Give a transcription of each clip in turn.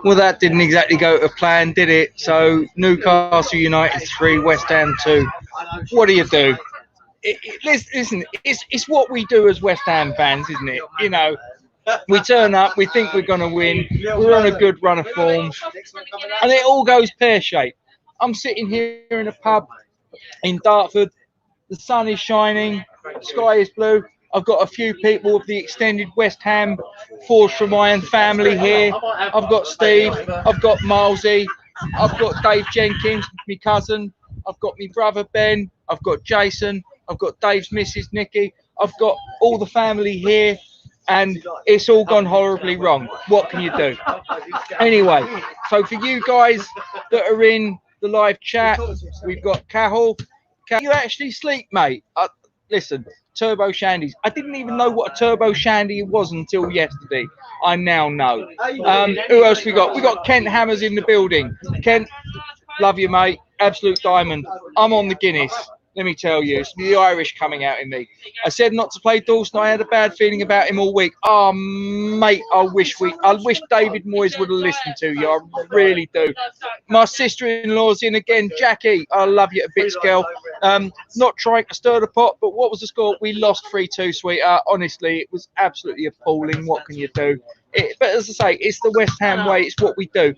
Well, that didn't exactly go to plan, did it? So Newcastle United 3, West Ham 2. What do you do? Listen, it's what we do as West Ham fans, isn't it? You know, we turn up, we think we're going to win, we're on a good run of form, and it all goes pear shaped. I'm sitting here in a pub in Dartford, the sun is shining, sky is blue. I've got a few people of the extended West Ham Forge from Iron family here. I've got Steve, I've got Milesy, I've got Dave Jenkins, my cousin, I've got my brother Ben, I've got Jason, I've got Dave's missus Nikki, I've got all the family here, and it's all gone horribly wrong. What can you do? Anyway, so for you guys that are in the live chat, we've got Cahill. You actually sleep, mate. Listen, turbo shandies. I didn't even know what a turbo shandy was until yesterday. I now know. Who else we got? We got Kent Hammers in the building. Kent, love you, mate. Absolute diamond. I'm on the Guinness. Let me tell you, it's the Irish coming out in me. I said not to play Dawson. I had a bad feeling about him all week. Oh, mate, I wish David Moyes would have listened to you. I really do. My sister-in-law's in again, Jackie. I love you to bits, girl. Not trying to stir the pot, but what was the score? We lost 3-2, sweetheart. Honestly, it was absolutely appalling. What can you do? But as I say, it's the West Ham way. It's what we do.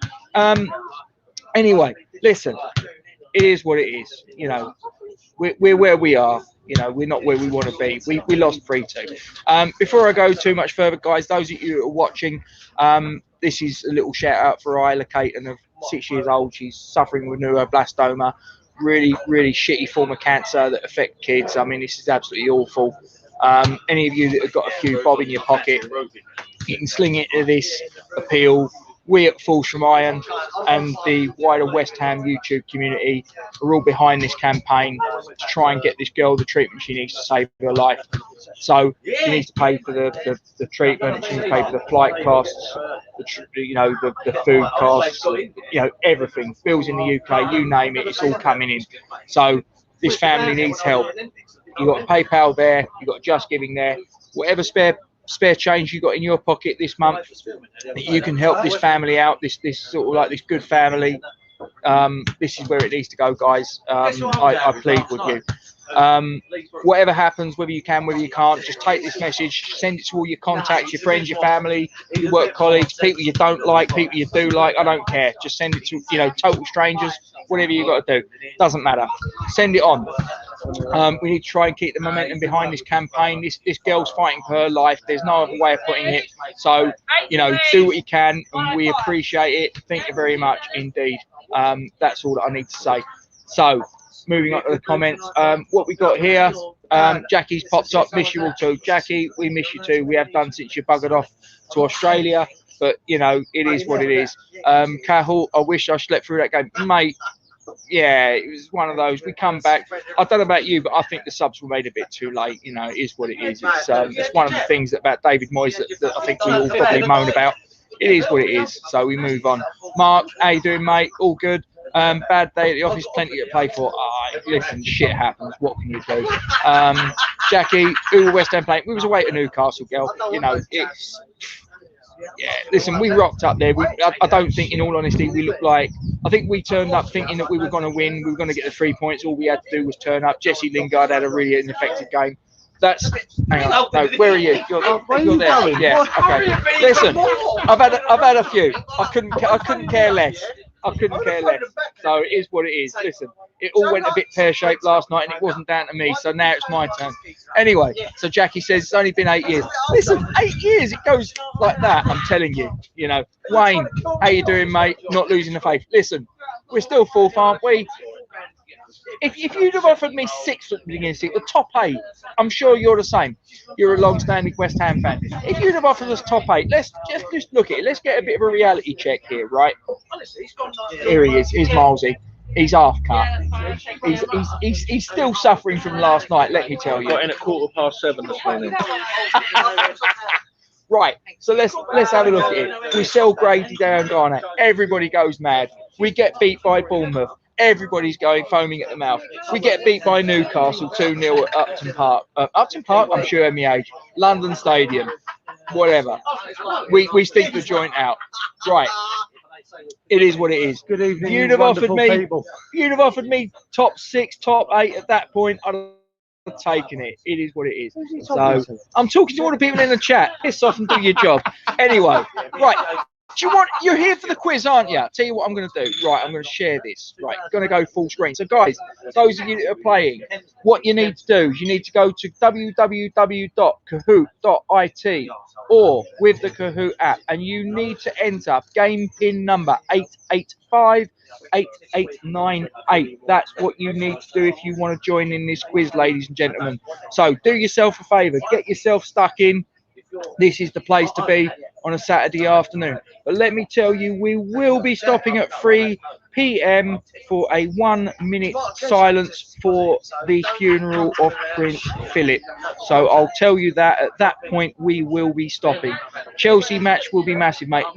Anyway, listen, it is what it is. You know, we're where we are. You know, we're not where we want to be. We lost 3-2. Before I go too much further, guys, those of you who are watching, this is a little shout out for Isla Caton of 6 years old. She's suffering with neuroblastoma, really, really shitty form of cancer that affect kids. I mean, this is absolutely awful. Any of you that have got a few bob in your pocket, you can sling it to this appeal. We at Falls from Iron and the wider West Ham YouTube community are all behind this campaign to try and get this girl the treatment she needs to save her life. So she needs to pay for the treatment, she needs to pay for the flight costs, the food costs, everything. Bills in the UK, you name it, it's all coming in. So this family needs help. You've got PayPal there, you've got Just Giving there, whatever spare change you got in your pocket this month, you can help this family out. This sort of like this good family. This is where it needs to go, guys. I plead with you. Whatever happens, whether you can, whether you can't, just take this message, send it to all your contacts, your friends, your family, your work colleagues, people you don't like, people you do like. I don't care. Just send it to total strangers. Whatever you got to do, doesn't matter. Send it on. We need to try and keep the momentum behind this campaign. This girl's fighting for her life. There's no other way of putting it. So, do what you can, and we appreciate it. Thank you very much indeed. That's all that I need to say. So, moving on to the comments. What we got here, Jackie's popped up. Miss you all too. Jackie, we miss you too. We have done since you buggered off to Australia. But, it is what it is. Cahill, I wish I slept through that game. Mate, yeah, it was one of those. We come back. I don't know about you, but I think the subs were made a bit too late. It is what it is. It's one of the things about David Moyes that I think we all probably moan about. It is what it is. So we move on. Mark, how you doing, mate? All good. Bad day at the office, plenty to play for. Listen, shit happens. What can you do? Jackie, who were West Ham playing? We was away to Newcastle, girl. It's... Yeah, listen, we rocked up there. I don't think, in all honesty, we looked like... I think we turned up thinking that we were going to win. We were going to get the 3 points. All we had to do was turn up. Jesse Lingard had a really ineffective game. Hang on. No, where are you? You're there. Yeah. Okay. Listen, I've had a few. I couldn't care less. I couldn't care less. So it is what it is. Listen, it all went a bit pear-shaped last night, and it wasn't down to me. So now it's my turn. Anyway, so Jackie says it's only been 8 years. Listen, 8 years. It goes like that. I'm telling you. Wayne, how you doing, mate? Not losing the faith. Listen, we're still fourth, aren't we? If you'd have offered me sixth at the beginning of the season, the top 8, I'm sure you're the same. You're a long-standing West Ham fan. If you'd have offered us top 8, let's just look at it. Let's get a bit of a reality check here, right? Here he is. Here's Milesy. He's half cut. He's still suffering from last night. Let me tell you. Got in at 7:15 this morning. Right. So let's have a look at it. We sell Grady down Garnett. Everybody goes mad. We get beat by Bournemouth. Everybody's going foaming at the mouth. We get beat by Newcastle 2-0 at Upton Park. Upton Park, I'm sure my age. London Stadium. whatever. We stick the joint out. Right. It is what it is. Good evening, You'd you have offered wonderful me, people. you'd have offered me top 6, top 8 at that point. I'd have taken it. It is what it is. So I'm talking to all the people in the chat. Piss off and do your job. Anyway, right. Do you want? You're here for the quiz, aren't you? Tell you what I'm going to do. Right, I'm going to share this. Right, going to go full screen. So, guys, those of you that are playing, what you need to do is you need to go to www.kahoot.it or with the Kahoot app, and you need to enter game pin number 8858898. That's what you need to do if you want to join in this quiz, ladies and gentlemen. So, do yourself a favour, get yourself stuck in. This is the place to be on a Saturday afternoon. But let me tell you, we will be stopping at 3 p.m. for a 1-minute silence for the funeral of Prince Philip. So I'll tell you that at that point we will be stopping. Chelsea match will be massive, mate.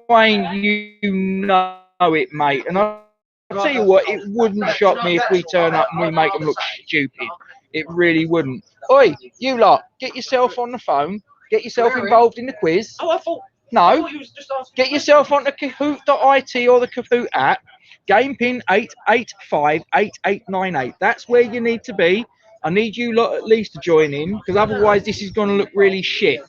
Wayne, you know it, mate. And I'll tell you what, it wouldn't shock me if we turn up and we make them look stupid. It really wouldn't. Oi, you lot, get yourself on the phone. Get yourself involved in the quiz. Oh, I thought No. you was just asking. Get yourself onto Kahoot.it or the Kahoot app. Game pin 8858898. That's where you need to be. I need you lot at least to join in, because otherwise this is going to look really shit.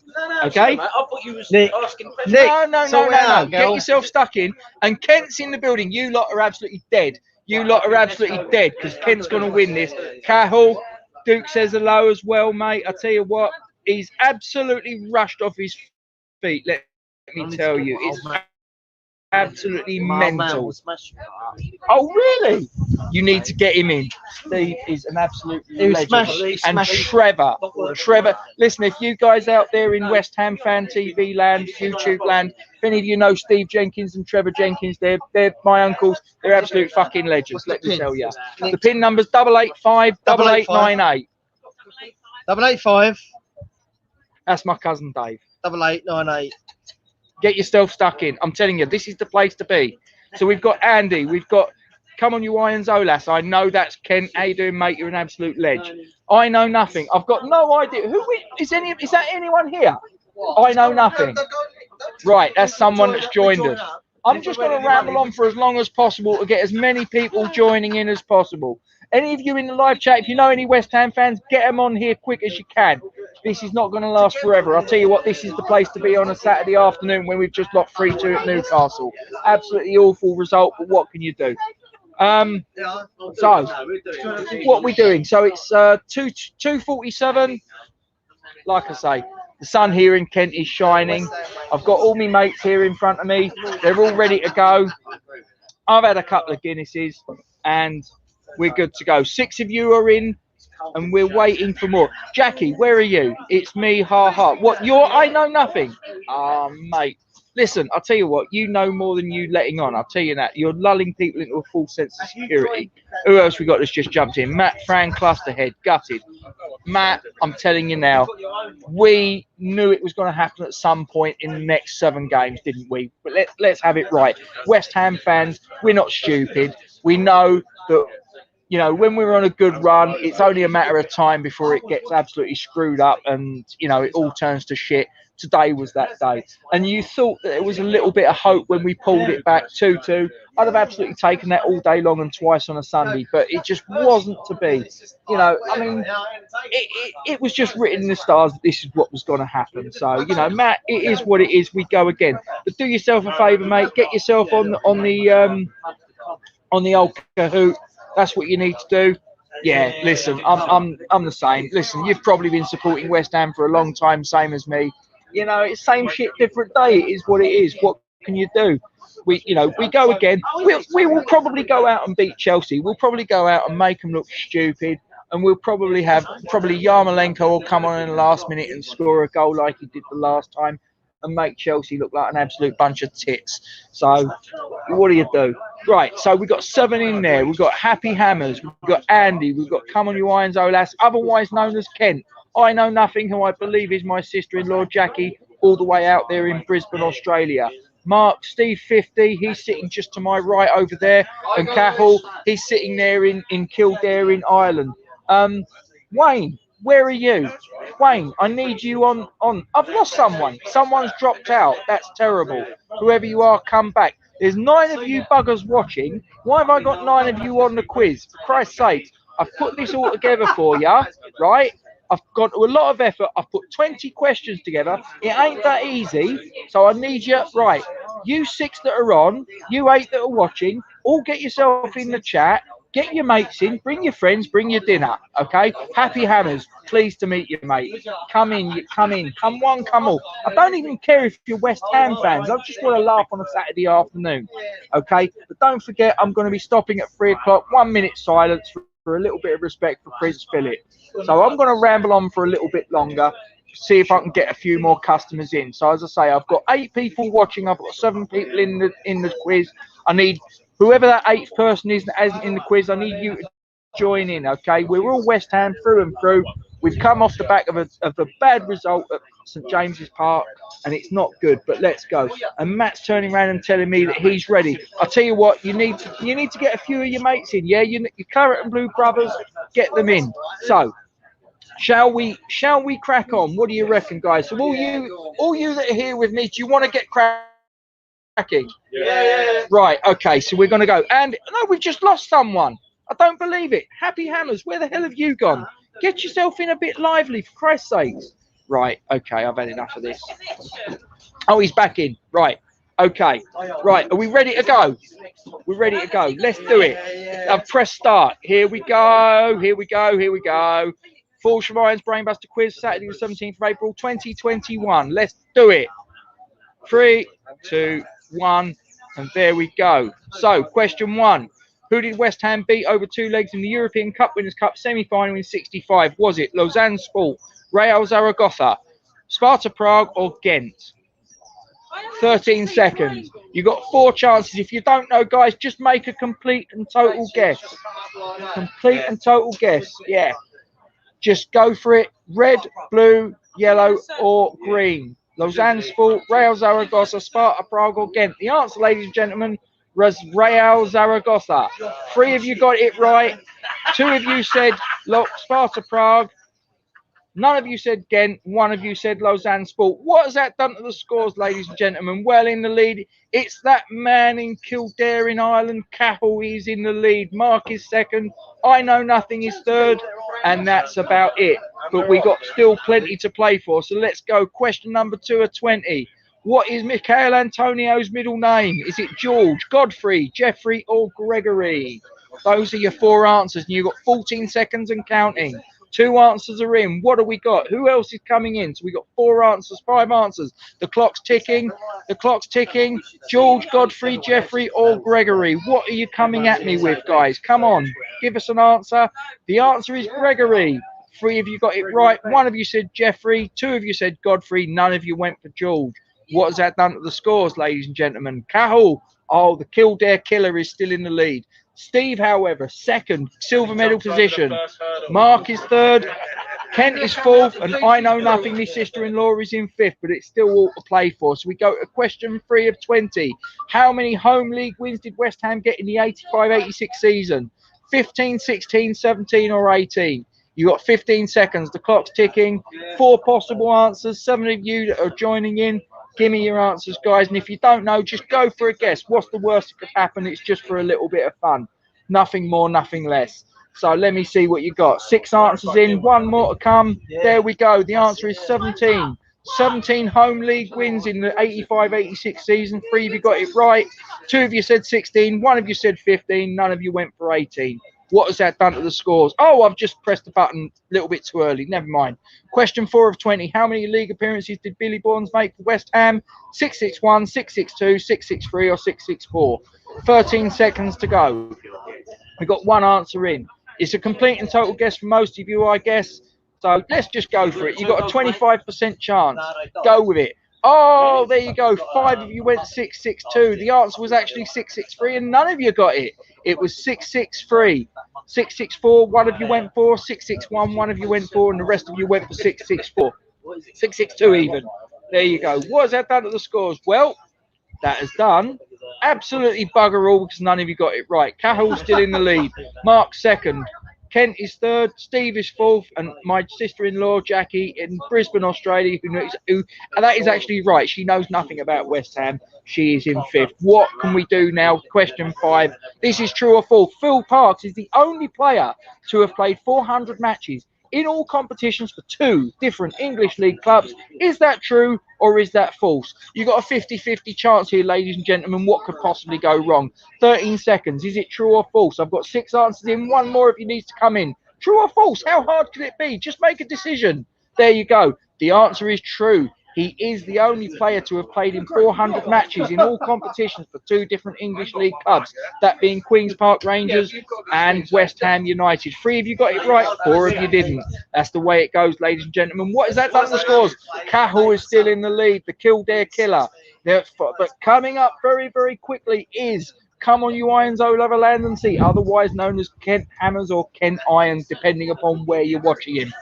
Okay? Sorry, mate, I thought you was Nick. asking questions. No. Get yourself stuck in. And Kent's in the building. You lot are absolutely dead. You lot are absolutely dead, because Kent's going to win this. Cahill, Duke says hello as well, mate. I tell you what, he's absolutely rushed off his feet. Let me tell you, it's absolutely mental. Oh, really? You need to get him in. Steve is an absolute legend. And Trevor, listen, if you guys out there in West Ham fan TV land, YouTube land, if any of you know Steve Jenkins and Trevor Jenkins, they're my uncles. They're absolute fucking legends, let me tell you. The pin number's 8858898. 885 That's my cousin Dave. 8898. Get yourself stuck in. I'm telling you, this is the place to be. So we've got Andy, we've got Come On You Irons Olas. I know that's Kent. How you doing, mate? You're an absolute ledge. I know nothing. I've got no idea. Is that anyone here? I know nothing. Right, that's someone that's joined us. I'm just going to ramble on for as long as possible to get as many people joining in as possible. Any of you in the live chat, if you know any West Ham fans, get them on here quick as you can. This is not going to last forever. I'll tell you what, this is the place to be on a Saturday afternoon when we've just lost 3-2 at Newcastle. Absolutely awful result, but what can you do? So, what are we doing? So it's 2:47. Like I say, the sun here in Kent is shining. I've got all my mates here in front of me. They're all ready to go. I've had a couple of Guinnesses and we're good to go. 6 of you are in and we're waiting for more. Jackie, where are you? It's me, ha. What, I know nothing. Mate. Listen, I'll tell you what, you know more than you letting on. I'll tell you that. You're lulling people into a false sense of security. Who else we got that's just jumped in? Matt, Fran, Clusterhead, gutted. Matt, I'm telling you now, we knew it was going to happen at some point in the next 7 games, didn't we? But let's have it right. West Ham fans, we're not stupid. We know that, you know, when we're on a good run, it's only a matter of time before it gets absolutely screwed up and, you know, it all turns to shit. Today was that day. And you thought that there was a little bit of hope when we pulled it back 2-2. I'd have absolutely taken that all day long and twice on a Sunday, but it just wasn't to be. You know, I mean, it was just written in the stars that this is what was going to happen. So, you know, Matt, it is what it is. We go again. But do yourself a favour, mate. Get yourself on the old Kahoot. That's what you need to do. Yeah, listen, I'm the same. Listen, you've probably been supporting West Ham for a long time, same as me. You know, it's same shit, different day. It is what it is. What can you do? We go again. We will probably go out and beat Chelsea. We'll probably go out and make them look stupid. And we'll probably Yarmolenko will come on in the last minute and score a goal like he did the last time and make Chelsea look like an absolute bunch of tits. So what do you do? Right, so we've got 7 in there. We've got Happy Hammers. We've got Andy. We've got Come On You Irons Olas, otherwise known as Kent. I Know Nothing, who I believe is my sister-in-law, Jackie, all the way out there in Brisbane, Australia. Mark, Steve 50, he's sitting just to my right over there. And Cahill, he's sitting there in Kildare in Ireland. Wayne, Where are you? Wayne, I need you on. I've lost someone. Someone's dropped out. That's terrible. Whoever you are, come back. There's 9 of you buggers watching. Why have I got 9 of you on the quiz? For Christ's sake, I've put this all together for you, right? I've gone to a lot of effort. I've put 20 questions together. It ain't that easy. So I need you, right? You 6 that are on, you 8 that are watching, all get yourself in the chat. Get your mates in, bring your friends, bring your dinner, okay? Happy Hammers, pleased to meet you, mate. Come in, come one, come all. I don't even care if you're West Ham fans. I just want to laugh on a Saturday afternoon, okay? But don't forget, I'm going to be stopping at 3 o'clock. 1 minute silence for a little bit of respect for Prince Philip. So I'm going to ramble on for a little bit longer, see if I can get a few more customers in. So as I say, I've got 8 people watching. I've got 7 people in the quiz. I need whoever that 8th person is that isn't in the quiz. I need you to join in. Okay, we're all West Ham through and through. We've come off the back of a bad result at St James's Park, and it's not good. But let's go. And Matt's turning around and telling me that he's ready. I'll tell you what, you need to get a few of your mates in. Yeah, your Claret and Blue brothers, get them in. So. Shall we crack on? What do you reckon, guys? So all you that are here with me, do you want to get cracking? Yeah. Right, okay, so we're gonna go. And no, we've just lost someone. I don't believe it. Happy Hammers, where the hell have you gone? Get yourself in a bit lively, for Christ's sakes. Right, okay, I've had enough of this. Oh, he's back in. Right. Okay. Right, are we ready to go? We're ready to go. Let's do it. I've pressed start. Here we go. Here we go. Full Ryan's Brainbuster quiz, Saturday the 17th of April, 2021. Let's do it. 3, 2, 1, and there we go. So, question 1. Who did West Ham beat over 2 legs in the European Cup Winners' Cup semi-final in '65? Was it Lausanne Sport, Real Zaragoza, Sparta Prague, or Ghent? 13 seconds. You got 4 chances. If you don't know, guys, just make a complete and total guess. Complete and total guess. Yeah. Just go for it. Red, blue, yellow, or green. Lausanne Sport, Real Zaragoza, Sparta Prague, or Ghent. The answer, ladies and gentlemen, was Real Zaragoza. 3 of you got it right. 2 of you said Sparta Prague. None of you said Ghent. 1 of you said Lausanne Sport. What has that done to the scores, ladies and gentlemen? Well, in the lead, it's that man in Kildare in Ireland, Cahill. He's in the lead. Mark is second. I Know Nothing is third. And that's about it. But we got still plenty to play for. So let's go. Question number 2 of 20. What is Michael Antonio's middle name? Is it George, Godfrey, Jeffrey, or Gregory? Those are your 4 answers. And you've got 14 seconds and counting. 2 answers are in. What do we got? Who else is coming in? So we got 4 answers, 5 answers. The clock's ticking. The clock's ticking. George, Godfrey, Jeffrey, or Gregory? What are you coming at me with, guys? Come on. Give us an answer. The answer is Gregory. 3 of you got it right. 1 of you said Jeffrey. 2 of you said Godfrey. None of you went for George. What has that done to the scores, ladies and gentlemen? Cahill. Oh, the Kildare killer is still in the lead. Steve, however, second, silver medal position. Mark is third. Kent is fourth, and I Know Nothing, my sister-in-law, is in 5th, but it's still all to play for. So we go to question 3 of 20. How many home league wins did West Ham get in the 85-86 season? 15, 16, 17, or 18? You got 15 seconds. The clock's ticking. 4 possible answers. 7 of you that are joining in. Give me your answers, guys. And if you don't know, just go for a guess. What's the worst that could happen? It's just for a little bit of fun. Nothing more, nothing less. So let me see what you got. 6 answers in, 1 more to come. There we go. The answer is 17. 17 home league wins in the 85-86 season. 3 of you got it right. 2 of you said 16. 1 of you said 15. None of you went for 18. What has that done to the scores? Oh, I've just pressed the button a little bit too early. Never mind. Question 4 of 20. How many league appearances did Billy Bonds make for West Ham? 661, 662, 663, or 664? 13 seconds to go. We've got 1 answer in. It's a complete and total guess for most of you, I guess. So let's just go for it. You've got a 25% chance. Go with it. Oh, there you go. 5 of you went 662. The answer was actually 663, and none of you got it. It was 663. 664, 1 of you went for. 661, 1 of you went for, and the rest of you went for 664. 662 even. There you go. What has that done to the scores? Well, that has done absolutely bugger all because none of you got it right. Cahill's still in the lead. Mark second. Kent is third, Steve is fourth, and my sister-in-law Jackie in Brisbane, Australia, who and that is actually right. She knows nothing about West Ham. She is in fifth. What can we do now? Question 5. This is true or false. Phil Parkes is the only player to have played 400 matches in all competitions for 2 different English league clubs. Is that true or is that false? You've got a 50-50 chance here, ladies and gentlemen. What could possibly go wrong? 13 seconds. Is it true or false? I've got 6 answers in. 1 more if you need to come in. True or false? How hard could it be? Just make a decision. There you go. The answer is true. He is the only player to have played in 400 matches in all competitions for 2 different English league clubs, that being Queen's Park Rangers and West Ham United. 3 of you got it right, 4 of you didn't. That's the way it goes, ladies and gentlemen. What is that done to the scores? Cahill is still in the lead, the Kildare Killer. But coming up very, very quickly is Come On You Irons All Over Land and Sea, otherwise known as Kent Hammers or Kent Irons, depending upon where you're watching him.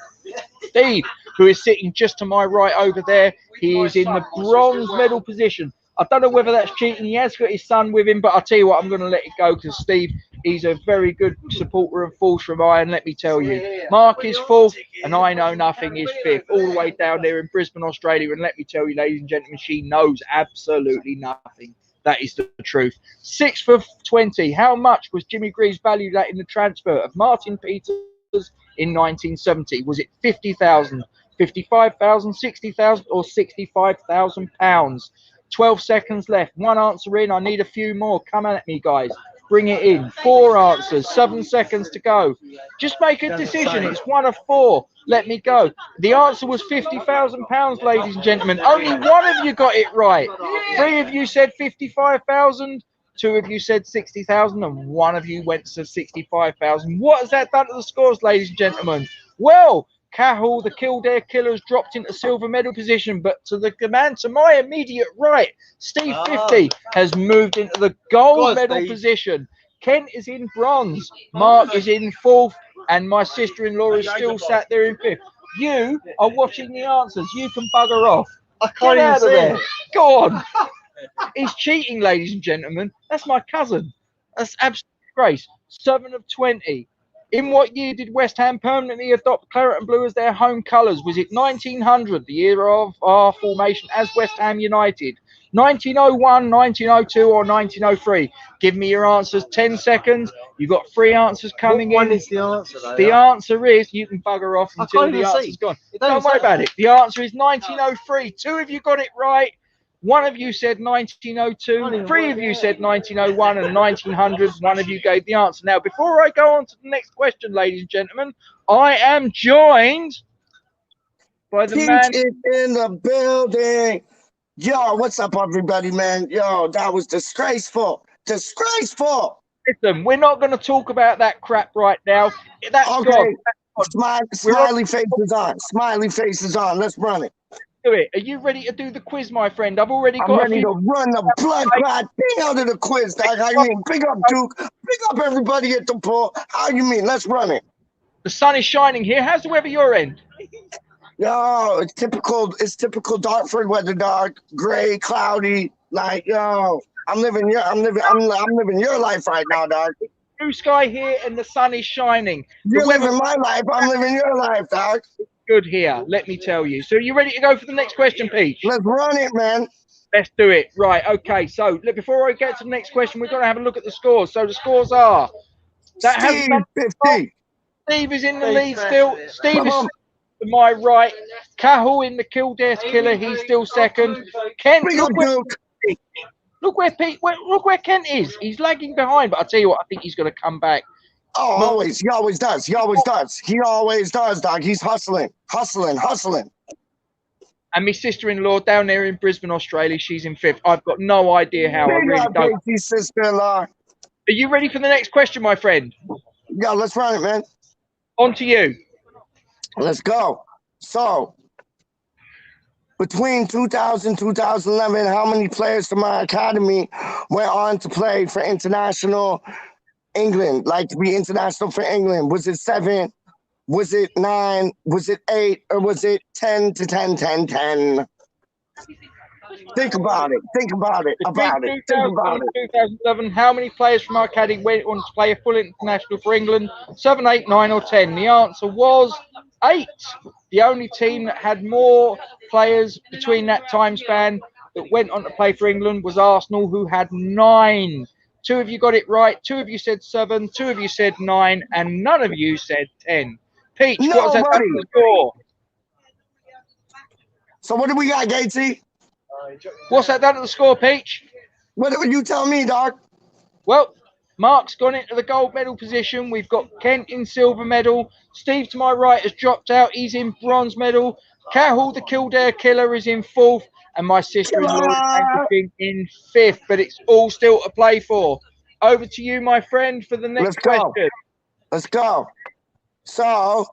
Steve, who is sitting just to my right over there, he is in the bronze medal position. I don't know whether that's cheating. He has got his son with him, but I'll tell you what, I'm going to let it go because Steve, he's a very good supporter of Falls from Iron, let me tell you. Mark is 4th, and I Know Nothing is 5th, all the way down there in Brisbane, Australia. And let me tell you, ladies and gentlemen, she knows absolutely nothing. That is the truth. 6th of 20. How much was Jimmy Greaves valued at in the transfer of Martin Peters in 1970? Was it 50,000, 55,000, 60,000, or 65,000 pounds? 12 seconds left. 1 answer in. I need a few more. Come at me, guys. Bring it in. 4 answers. 7 seconds to go. Just make a decision. It's 1 of 4. Let me go. The answer was 50,000 pounds, ladies and gentlemen. Only 1 of you got it right. 3 of you said 55,000. 2 of you said 60,000 and 1 of you went to 65,000. What has that done to the scores, ladies and gentlemen? Well, Cahill, the Kildare Killers, dropped into silver medal position, but to the man to my immediate right, Steve 50 has moved into the gold medal position. Kent is in bronze, Mark is in 4th, and my sister-in-law is still sat there in 5th. You are watching the answers. You can bugger off. I can't Get out of even see there. it. Go on. He's cheating, ladies and gentlemen. That's my cousin. That's absolute disgrace. 7 of 20. In what year did West Ham permanently adopt claret and blue as their home colours? Was it 1900, the year of our formation as West Ham United? 1901, 1902, or 1903? Give me your answers. 10 seconds. You've got 3 answers coming What in. one is the answer, though? The answer is, you can bugger off I until can't the even answer's see. gone. It don't Don't worry say. about it. The answer is 1903. 2 of you got it right. 1 of you said 1902, 3 of you said 1901 and 1900. 1 of you gave the answer. Now, before I go on to the next question, ladies and gentlemen, I am joined by the Peach man. is in the building. Yo, what's up, everybody, man? Yo, that was disgraceful. Disgraceful. Listen, we're not going to talk about that crap right now. That's Okay. gone. That's gone. Smiley face is on. Smiley face is on. Let's run it. Do it. Are you ready to do the quiz, my friend? I've already I'm got a ready few. to run the blood clot thing out of the quiz, dog. How you mean? Big up, Duke. Big up everybody at the pool. How you mean? Let's run it. The sun is shining here. How's the weather your end? Yo, it's typical Dartford weather, dog. Gray, cloudy. Like, yo, I'm living your life right now, dog. Blue sky here and the sun is shining. You're The weather living my life. I'm living your life, dog. good here, let me tell you. So, are you ready to go for the next question, Peach? Let's run it, man. Let's do it. Right, okay. So, before I get to the next question, we've got to have a look at the scores. So, the scores are... Steve, 50. Steve is in the Steve lead first, still. yeah. Steve is to my right. Cahill in the Kildare Killer, he's still second. Kent, Big up, Duke. look where Kent is. He's lagging behind, but I'll tell you what, I think he's going to come back. Oh, always. He always does. He always does. He always does, dog. He's hustling. And my sister-in-law down there in Brisbane, Australia, she's in 5th. I've got no idea how. I Big really up, don't. Casey, sister-in-law. Are you ready for the next question, my friend? Yo, let's run it, man. On to you. Let's go. So, between 2000 and 2011, how many players from our academy went on to play for international England, like to be international for England? Was it 7? Was it 9? Was it 8? Or was it 10 to 10, 10, 10? Think about it. Think about it. About it. Think about it. 2011, how many players from our academy went on to play a full international for England? 7, 8, 9, or 10? The answer was 8. The only team that had more players between that time span that went on to play for England was Arsenal, who had 9. 2 of you got it right. 2 of you said 7. 2 of you said 9, and none of you said 10. Peach, what was that Nobody. score? So what do we got, Gatesy? What's that done to the score, Peach? What do you tell me, dog? Well, Mark's gone into the gold medal position. We've got Kent in silver medal. Steve to my right has dropped out. He's in bronze medal. Cahill, the Kildare killer, is in 4th. And my sister-in-law is in 5th. But it's all still to play for. Over to you, my friend, for the next question. Let's go. So,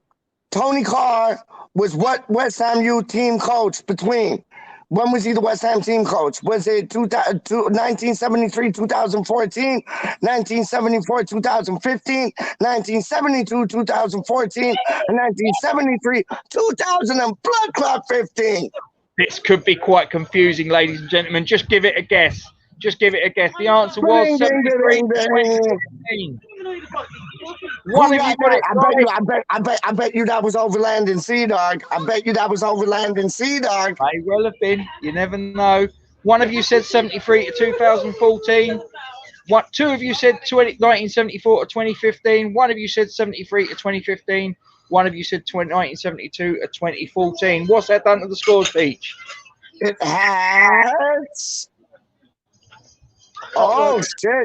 Tony Carr was what West Ham U team coach between? When was he the West Ham team coach? Was it 1973, 2014, 1974, 2015, 1972, 2014, and 1973, 2000 and blood clot 15? This could be quite confusing, ladies and gentlemen. Just give it a guess. Just give it a guess. The answer was 73, 2015. One of you got it right. I bet you that was Overland and Sea Dog. I bet you that was Overland and Sea Dog. May well have been. You never know. One of you said 73 to 2014. 2 of you said 1974 to 2015. One of you said 73 to 2015. One of you said 1972 to 2014. What's that done to the scores, Peach? It has. Oh shit!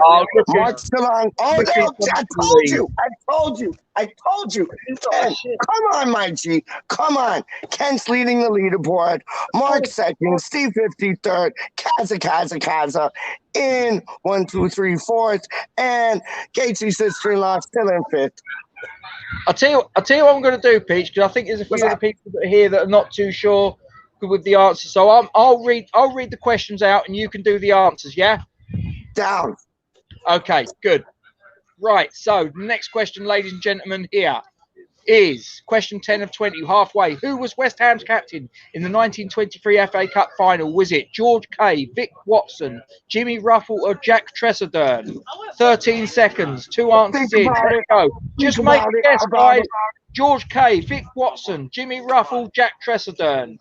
Mark's still on. Oh no! I told you! Ken, come on, my G. Come on. Ken's leading the leaderboard. Mark 2nd. Steve 53rd. Kaza in 1, 2, 3, 4th. And Gatesy's sister-in-law still in 5th. I'll tell you what I'm going to do, Peach, because I think there's a few other people that are here that are not too sure with the answers. So I'll read the questions out, and you can do the answers. Yeah. Down. Okay, good. Right, so the next question, ladies and gentlemen, here is question 10 of 20, halfway. Who was West Ham's captain in the 1923 FA Cup final? Was it George Kay, Vic Watson, Jimmy Ruffle, or Jack Tressedurn? 13 seconds, 2 answers in. Let's go. Just make a guess, guys. George Kay, Vic Watson, Jimmy Ruffle, Jack Tressedurn.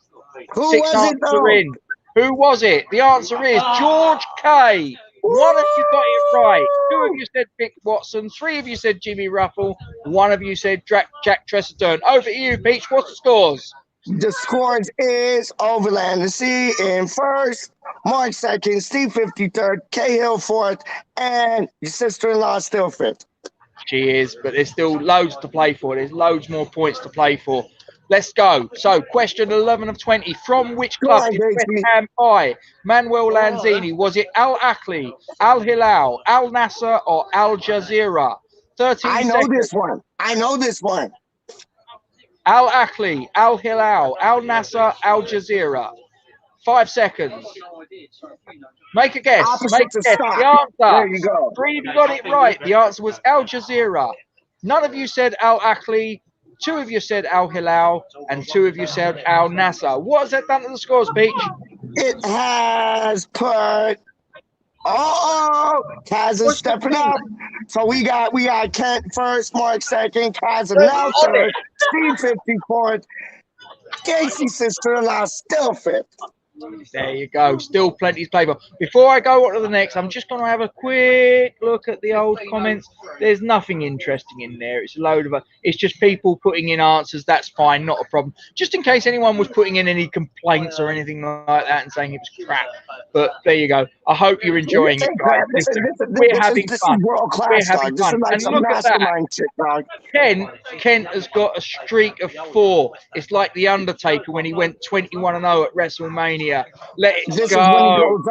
6 answers are in. Who was it? The answer is George Kay. One of you got it right. 2 of you said Vic Watson. 3 of you said Jimmy Ruffle. 1 of you said Jack Tressedurn. Over to you, Peach. What's the scores? The scores is Overland and Sea in 1st, Mark 2nd, Steve 53rd, Cahill 4th, and your sister-in-law still 5th. She is, but there's still loads to play for. There's loads more points to play for. Let's go. So, question 11 of 20. From which club did West Ham buy Manuel Lanzini? Was it Al Ahly, Al Hilal, Al Nasser, or Al Jazeera? 13 seconds. I know this one. Al Ahly, Al Hilal, Al Nasser, Al Jazeera. 5 seconds. Make a guess. Make a guess. The answer. There you go. 3 of you got it right. The answer was Al Jazeera. None of you said Al Ahly. 2 of you said Al Hilal, and 2 of you said Al Nasser. What has that done to the scores, Peach? It has put. Kaz is stepping up. So we got Kent 1st, Mark 2nd, Kaz now 3rd, Steve 54th, Casey's sister-in-law still 5th. There you go. Still plenty to play for. Before I go on to the next, I'm just going to have a quick look at the old comments. There's nothing interesting in there. It's a load of it's just people putting in answers. That's fine, not a problem. Just in case anyone was putting in any complaints or anything like that and saying it was crap. But there you go. I hope you're enjoying it, guys. We're having fun. We're having fun. And look at that. Kent has got a streak of 4. It's like The Undertaker when he went 21-0 at WrestleMania. Let it go.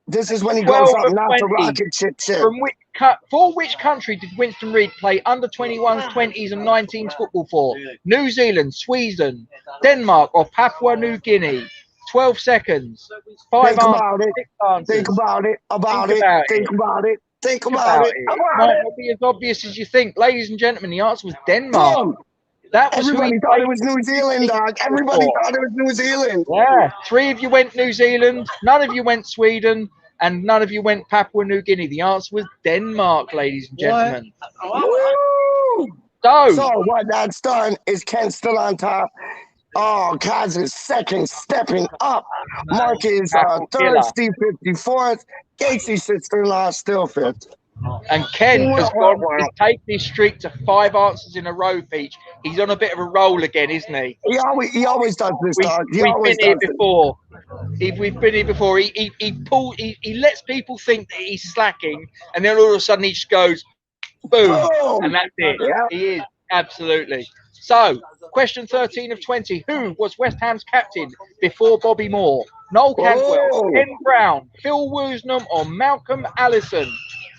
This is when he goes up, not the rocket shit. For which country did Winston Reid play under 21s, 20s, and 19s football for? New Zealand, Sweden, Denmark, or Papua New Guinea? 12 seconds. 5 answers. 6 answers. Think about it. It might not be as obvious as you think. Ladies and gentlemen, the answer was Denmark. That was who Everybody he thought played it was New Zealand, dog. Everybody for. thought it was New Zealand. Yeah, 3 of you went New Zealand, none of you went Sweden, and none of you went Papua New Guinea. The answer was Denmark, ladies and gentlemen. Woo! So, So what that's done is Ken still on top. Oh, Kaz is second, stepping up. Mark is Apple third, killer. Steve 54th. Gatesy sister-in-law still fifth. And Ken has Wow, gone, wow. he's taken his streak to 5 answers in a row, Peach. He's on a bit of a roll again, isn't he? He always does this, dog. He We've always been here does it. before. We've been here before. He lets people think that he's slacking, and then all of a sudden he just goes, boom, Boom. and that's it. Yeah. He is, absolutely. So, question 13 of 20. Who was West Ham's captain before Bobby Moore? Noel Cantwell, Oh. Ken Brown, Phil Woosnam, or Malcolm Allison?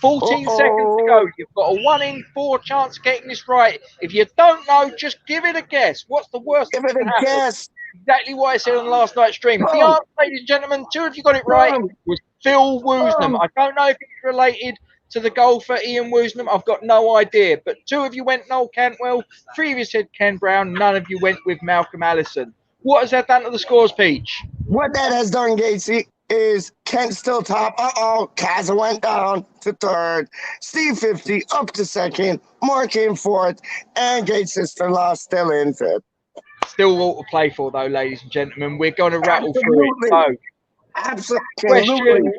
14 Uh-oh. seconds to go. You've got a 1 in 4 chance of getting this right. If you don't know, just give it a guess. What's the worst Give that it can a happen? guess. Exactly what I said on last night's stream. The Boom. answer, ladies and gentlemen, 2 of you got it right, Boom. was Phil Woosnam. Boom. I don't know if he's related to the golfer Ian Woosnam. I've got no idea. But 2 of you went Noel Cantwell, 3 of you said Ken Brown, none of you went with Malcolm Allison. What has that done to the scores, Peach? What that has done, Gatesy, is Kent still top. Kazza went down to third. Steve 50 up to second. Mark in fourth. And Gates' sister-in-law still in fifth. Still all to play for, though, ladies and gentlemen. We're going to rattle through it. So, Absolutely. question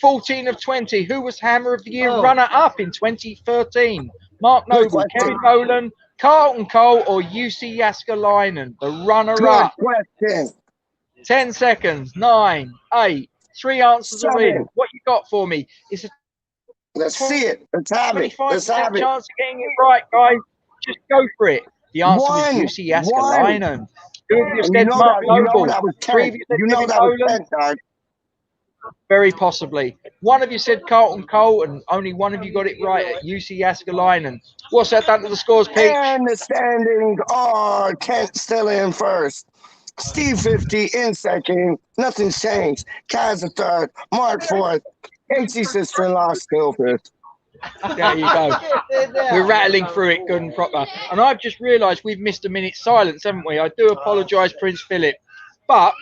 14 of 20. Who was Hammer of the Year runner-up in 2013? Mark Good Noble, question. Kevin Nolan, Carlton Cole, or UC Jääskeläinen? The Good runner-up. question. 10 seconds. 9, 8. 3 answers are in. 7. What you got for me? It's a Let's see it. Let's have it. 25% Let's have it. chance of getting it right, guys. Just go for it. The answer One. was UC Jääskeläinen. 2 of you And said Mark Noble. that was 3 of Kent. you said You know Kevin that was Nolan. Kent, dog. Very possibly. 1 of you said Carlton Cole, and only 1 of you got it right at UC Jääskeläinen. What's that done to the scores, Peach? And the standing are Kent still in first. Steve 50 in second. Nothing's changed. Kaz third. Mark fourth. Casey's sister-in-law still fifth. There you go. We're rattling through it good and proper. And I've just realised we've missed a minute's silence, haven't we? I do apologise, Prince Philip. But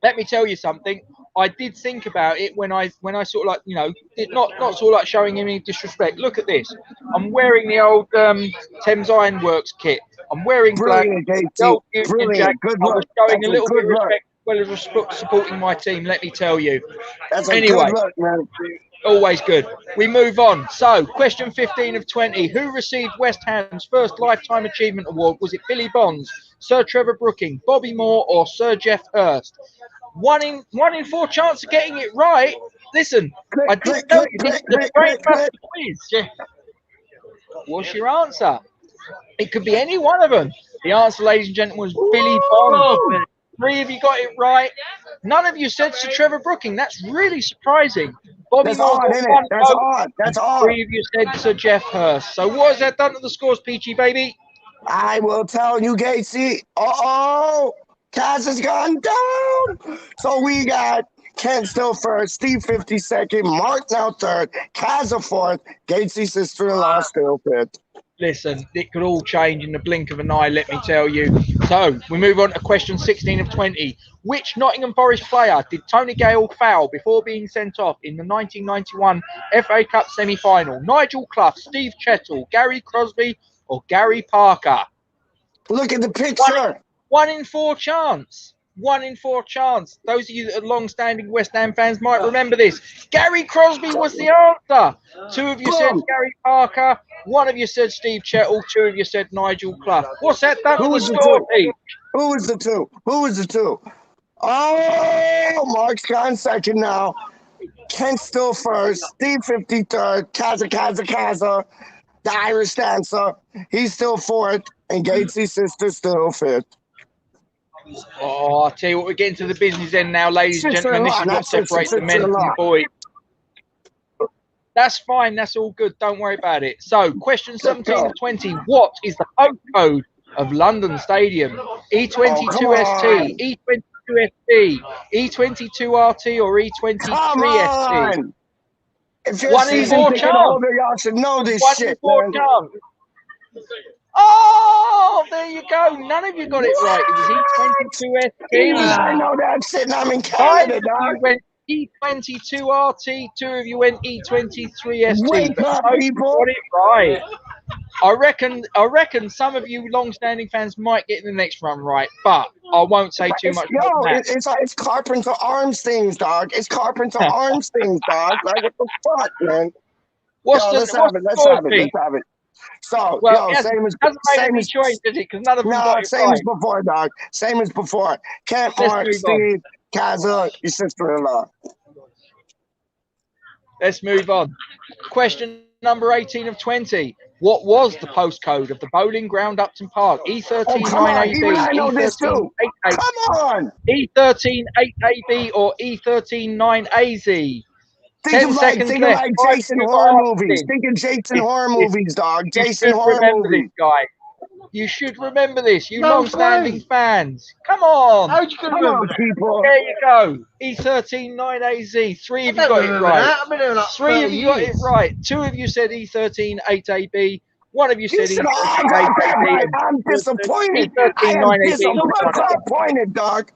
let me tell you something. I did think about it when I sort of like, you know, not sort of like showing him any disrespect. Look at this. I'm wearing the old Thames Ironworks kit. I'm wearing black. Brilliant, The Casey. old Union Brilliant. jacket. Good I was look. showing That's a little bit good of look. respect as well as supporting my team, let me tell you. That's a Anyway. good look, man. Always good. We move on. So, question 15 of 20. Who received West Ham's first Lifetime Achievement Award? Was it Billy Bonds, Sir Trevor Brooking, Bobby Moore, or Sir Jeff Hurst? 1 in 4 chance of getting it right. Listen, I did tell you this is the Brainbuster quiz. Yeah. What's your answer? It could be any one of them. The answer, ladies and gentlemen, was Billy Bonds. 3 of you got it right. None of you said Sir Trevor Brooking. That's really surprising. Bobby That's Moore odd, got isn't 1 it? That's vote, odd. That's and odd. 3 of you said Sir Jeff Hurst. So what has that done to the scores, Peachy baby? I will tell you, Gatesy. Kaz has gone down. So we got Ken still first, Steve 50 second, Mark now third, Kaz fourth, Gatesy sister-in-law still fifth. Listen, it could all change in the blink of an eye, let me tell you. So, we move on to question 16 of 20. Which Nottingham Forest player did Tony Gale foul before being sent off in the 1991 FA Cup semi-final? Nigel Clough, Steve Chettle, Gary Crosby, or Gary Parker? Look at the picture. 1 in 4 chance. 1 in 4 chance. Those of you that are long-standing West Ham fans might remember this. Gary Crosby was the answer. 2 of you said Gary Parker. 1 of you said Steve Chettle. 2 of you said Nigel Clough. What's that done to the score, Pete? Who was the 2? Who was the 2? Oh, Mark's gone second now. Kent still first. Steve 53rd. Kaza. The Irish dancer. He's still fourth. And Gatesy's sister still fifth. Oh, I'll tell you what, we're getting to the business end now, ladies and gentlemen. This is what separates the men from the boys. That's fine. That's all good. Don't worry about it. So, question 17 of 20. What is the postcode of London Stadium? E22ST, E22ST, E22RT, or E23ST? If you're 1 in 4 chance. Y'all should know this 1 shit, in 4 man. chance. Oh, there you go. None of you got it right. It was E22 ST. I know that shit. And I'm in Five Canada, of dog. you went E22 RT. Two of you went E23 ST. Wake But up, most people. got it right. I reckon some of you long-standing fans might get the next run right, but I won't say too much more than that. It's Carpenter Arms things, dog. It's Carpenter Arms things, dog. Like, what the fuck, man? Let's Have it. So, Well, it same as hasn't made any choice, did it? Because none of them got it same right. as before, dog. Same as before. Kent, Let's Mark, move on. Steve, Kaza, your sister-in-law. Let's move on. Question number 18 of 20. What was the postcode of the bowling ground Upton Park? E13 9AB, E13 8A, Come on! E13 8AB, or E13 9AZ? Think of like Jason horror movies. Think of Jason horror movies, dog. Jason horror movies. This guy. You should remember this, you long-standing fans. Come on. How'd you remember that? People? There you go. E13 9AZ. Three of you got it right. I've been doing like Three of you got it right. Two of you said E13 8AB. One of you said E13 8AB. I'm disappointed. I am disappointed, dog.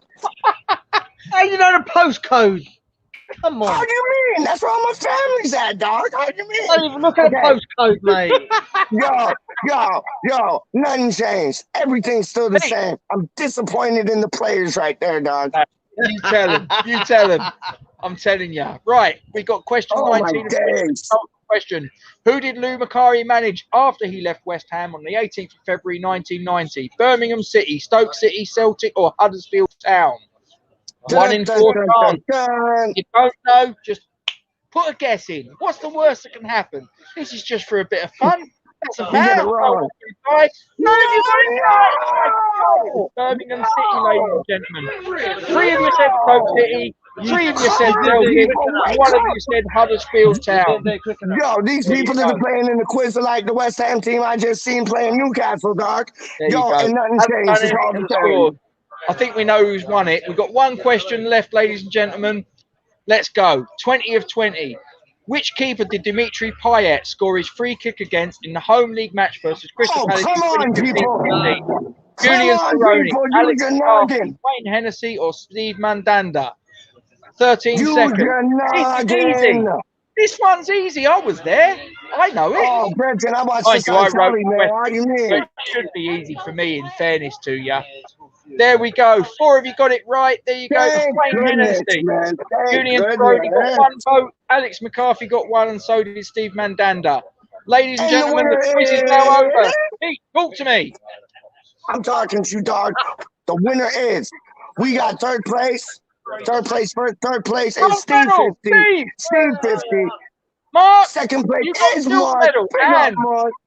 How you know the postcode? Come on. How do you mean? That's where all my family's at, dog. How do you mean? Don't even look at the postcode, mate. Yo, nothing changed. Everything's still the same. I'm disappointed in the players right there, dog. You tell him. You tell him. I'm telling you. Right, we got question 19. Question. Who did Lou Macari manage after he left West Ham on the 18th of February 1990? Birmingham City, Stoke City, Celtic, or Huddersfield Town? 1 in 4 chance. If you don't know, just put a guess in. What's the worst that can happen? This is just for a bit of fun. That's a bad one. No, you got it right. Birmingham City, ladies and gentlemen. 3 of you said Stoke City. 3 of you said Celtic. 1 of you said Huddersfield Town. Yo, these people that are playing in the quiz are like the West Ham team I just seen playing Newcastle, dog. Yo, and nothing changed. It's all the same. I think we know who's won it. We've got one question left, ladies and gentlemen. Let's go. 20 of 20. Which keeper did Dimitri Payet score his free kick against in the home league match versus Crystal Palace? Come on, people. Julian Cerrone, Alex McCarthy, Wayne Hennessy, or Steve Mandanda? 13 seconds. This is easy. This one's easy. I was there. I know it. Oh, Brenton, I watched this on telly, man. How do you mean? It should be easy for me, in fairness to you. There we go. 4 of you got it right. There you go. Wayne Hennessy. Julian Cerrone got 1 vote. Alex McCarthy got 1, and so did Steve Mandanda. Ladies and gentlemen, the quiz is now over. Pete, talk to me. I'm talking to you, dog. The winner is, we got third place. Third place is Steve 50. Steve 50. Mark, second place is Mark.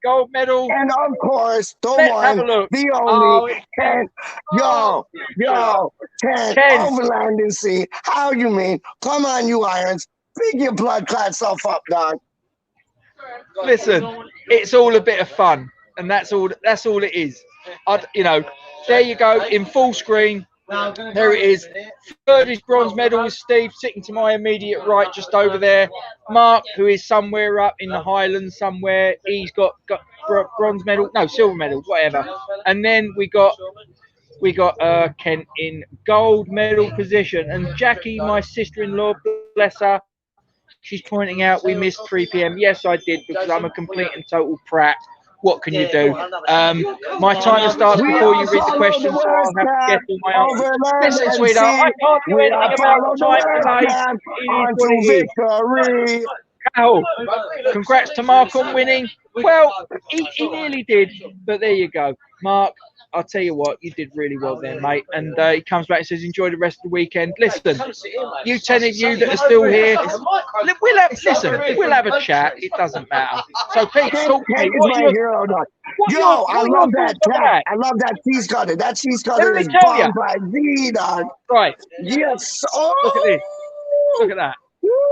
Gold medal. And of course, the one, the only, Ken. Ken Overland and C. How you mean? Come on, you irons. Pick your blood clot self up, dog. Listen, it's all a bit of fun, and that's all it is. There you go, in full screen. There it is. Third is bronze medal with Steve, sitting to my immediate right, just over there. Mark, who is somewhere up in the Highlands somewhere, he's got bronze medal, no, silver medal, whatever. And then we got Kent in gold medal position, and Jackie, my sister-in-law, bless her, she's pointing out we missed 3 p.m. Yes, I did, because I'm a complete and total prat. What can you do? My timer starts before you read the questions, so I'll have to get all my answers. Listen, sweetheart, I can't do anything about the time today. Victory! Oh, congrats to Mark on winning. Well, he nearly did, but there you go. Mark, I'll tell you what, you did really well there, mate. And he comes back and says, enjoy the rest of the weekend. Listen, you 10 of you that are still here, we'll have a chat. It doesn't matter. So, Pete, talk to me. I love that cat. I love that cheese cutter. That cheese cutter is bombed by Z, dog. Right. Yes. Look at this. Look at that.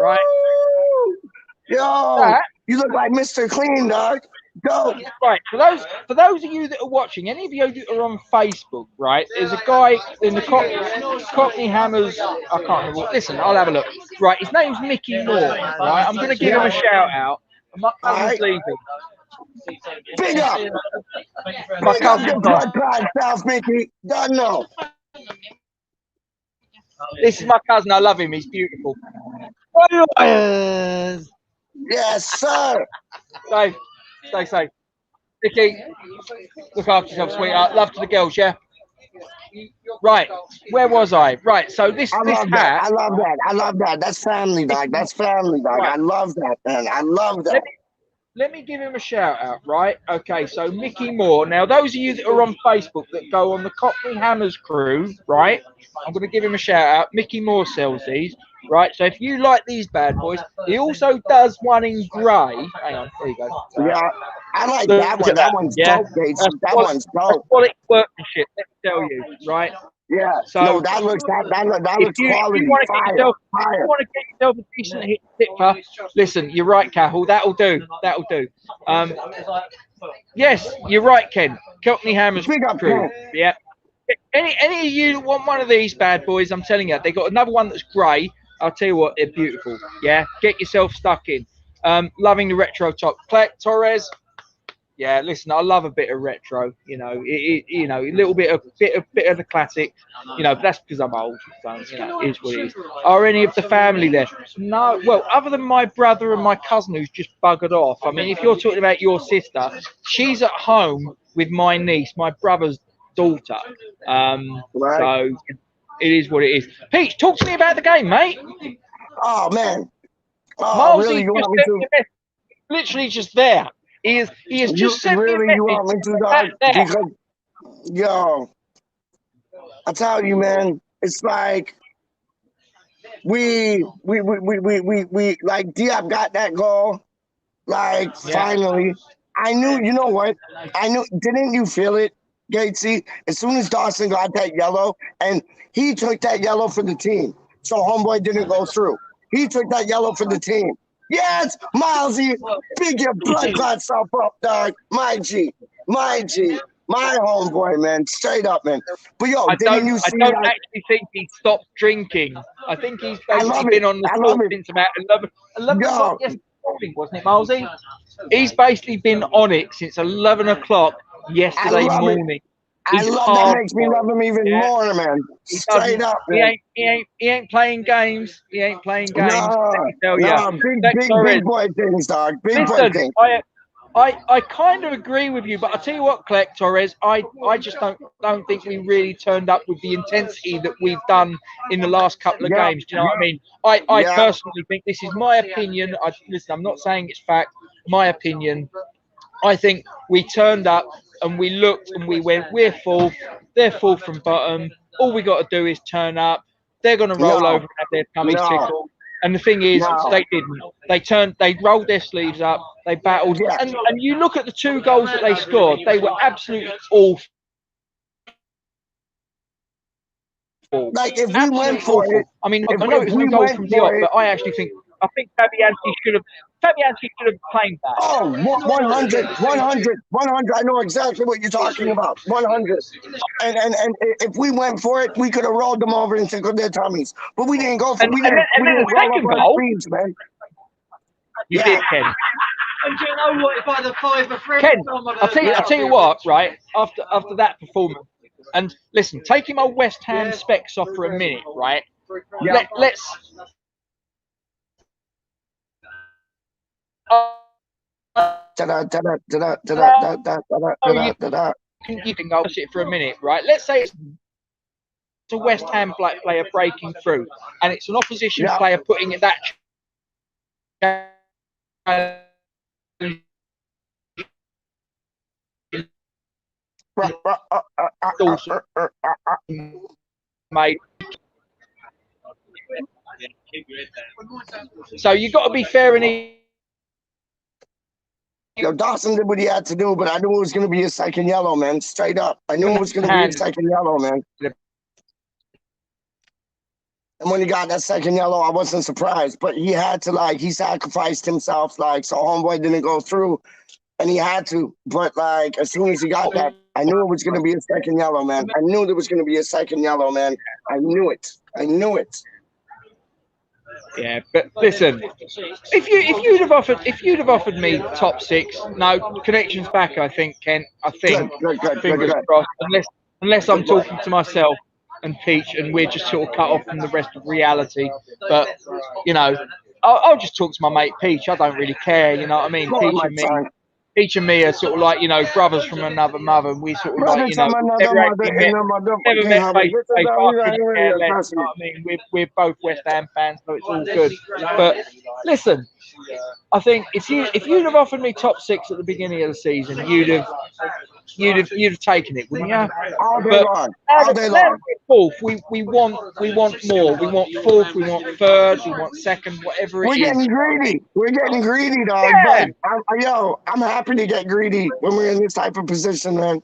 Right. Yo, you look like Mr. Clean, dog. Go. Right, for those of you that are watching, any of you that are on Facebook, right, there's a guy in the Cockney Hammers, I can't remember what, listen, I'll have a look. Right, his name's Mickey Moore, right, I'm going to give him a shout out. My cousin's leaving. Big up. My Big up cousin the Tom. blood clot South Mickey. Don't know. This is my cousin. I love him. He's beautiful. Yes, sir. Stay safe. Vicky, look after yourself, sweetheart. Love to the girls, yeah? Right, where was I? Right, so this I love that. hat. I love that. I love that. That's family, dog. That's family, dog. Right. I love that, man. I love that. Let me give him a shout out, right? Okay, so Mickey Moore. Now, those of you that are on Facebook that go on the Cockney Hammers crew, right? I'm going to give him a shout out. Mickey Moore sells these, right? So if you like these bad boys, he also does one in grey. Hang on, there you go. Yeah, I like Look that at one. That that, one's yeah? dope, Gates. That's That one's dope. quality workmanship, let me tell you, right? Yeah. So No, that looks if you quality. want to get yourself, Fire. a decent hit tipper, listen, you're right, Cahill. That'll do. That'll do. Yes, you're right, Ken. Cockney Hammers Big up, crew. Ken. Yeah. Any of you that want one of these bad boys, I'm telling you, they got another one that's grey. I'll tell you what, they're beautiful. Yeah, get yourself stuck in. Loving the retro top. Torres. Yeah, listen, I love a bit of retro. You know, you know, a little bit of the classic. You know, but that's because I'm old. So, you know, it is what it is. Are any of the family there? No. Well, other than my brother and my cousin who's just buggered off. I mean, if you're talking about your sister, she's at home with my niece, my brother's daughter. Right. So it is what it is. Peach, talk to me about the game, mate. Oh man. Oh, Miles, really? You want me to? Literally just there. He has just sent me a message. You want me to, dog? Because, yo, I tell you, man, it's like we like Diop got that goal. Like finally, I knew. You know what? I knew. Didn't you feel it, Gatesy? As soon as Dawson got that yellow, and he took that yellow for the team, so homeboy didn't go through. He took that yellow for the team. Yes, Milesy, big your blood clot self up, dog. My G, my homeboy, man. Straight up, man. But yo, I didn't you see don't that? actually think he stopped drinking. I think he's basically love been it. on the I love floor it. since about 11 Yo. o'clock yesterday morning, wasn't it, Milesy? He's basically been on it since 11 o'clock yesterday morning. I love that. Makes me love him even more, man. Straight up, man. He ain't playing games. He ain't playing games. Let me tell you. Big boy things, dog. Big boy things. I kind of agree with you, but I'll tell you what, Clec Torres, I just don't think we really turned up with the intensity that we've done in the last couple of games. Do you know what I mean? I personally think, this is my opinion. Listen, I'm not saying it's fact. My opinion. I think we turned up and we looked and we went, we're fourth, they're fourth from bottom. All we got to do is turn up. They're going to roll over and have their tummies tickled. And the thing is, they didn't. They rolled their sleeves up, they battled. And you look at the 2 goals that they scored, they were absolutely awful. Like, if we went for it, I mean, I know it was a goal from Diop, but I think Fabianski should have claimed that. Oh, 100. I know exactly what you're talking about. 100. And if we went for it, we could have rolled them over and tickled their tummies. But we didn't go for it. We didn't roll up our sleeves, man. You did, Ken. And do you know what? If I had a 5 or 3, Ken, I'll tell you what, right? After that performance, and listen, taking my West Ham specs off for a minute, right? Let's. You can go it for a minute, right? Let's say it's a West Ham black player breaking through, and it's an opposition player putting it that. Mate. So you got to be fair and equal. Yo, Dawson did what he had to do, but I knew it was going to be a second yellow, man. Straight up. I knew it was going to be a second yellow, man. And when he got that second yellow, I wasn't surprised. But he had to, like, he sacrificed himself, like, so homeboy didn't go through. And he had to. But, like, as soon as he got that, I knew it was going to be a second yellow, man. I knew there was going to be a second yellow, man. I knew it. Yeah, but listen, if you'd have offered me top six, no connections back. I think Kent. I Good, think good, good, good, fingers good. crossed. Unless I'm talking to myself and Peach, and we're just sort of cut off from the rest of reality. But you know, I'll just talk to my mate Peach. I don't really care. You know what I mean? Go on, my son. Peach and me are sort of like brothers from another mother, and we sort of like Brother from another never mother actually in met a never motherfucking met heaven. face This to is face. how I we couldn't are care here. less. Trust You know me. what I mean? We're both West Ham fans, so it's all good. But listen, I think if you'd have offered me top six at the beginning of the season, you'd have taken it, wouldn't you? All day But long. now All that day now that long. we're fourth, we want more. We want fourth. We want third. We want second. Whatever it We're is. getting greedy. We're getting greedy, dog. Yeah, But I'm happy to get greedy when we're in this type of position, man.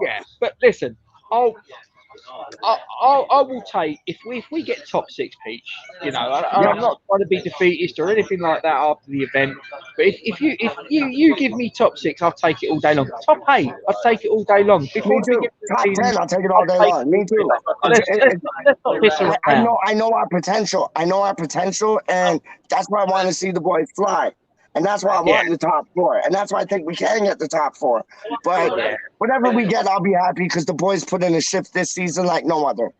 yeah. But listen, I'll I will take if we get top six, Peach. Yep. I'm not trying to be defeatist or anything like that after the event. But if you give me top six, I'll take it all day long. Top eight, I'll take it all day long. Me Before the too. beginning of the Top season, 10, I'll take it all I'll day take long. it Me all day too. long. Let's not piss around. I know our potential. I know our potential, and that's why I want to see the boys fly. And that's why I Yeah, want the top four. And that's why I think we can get the top four. But yeah, whatever we get, I'll be happy because the boys put in a shift this season like no other.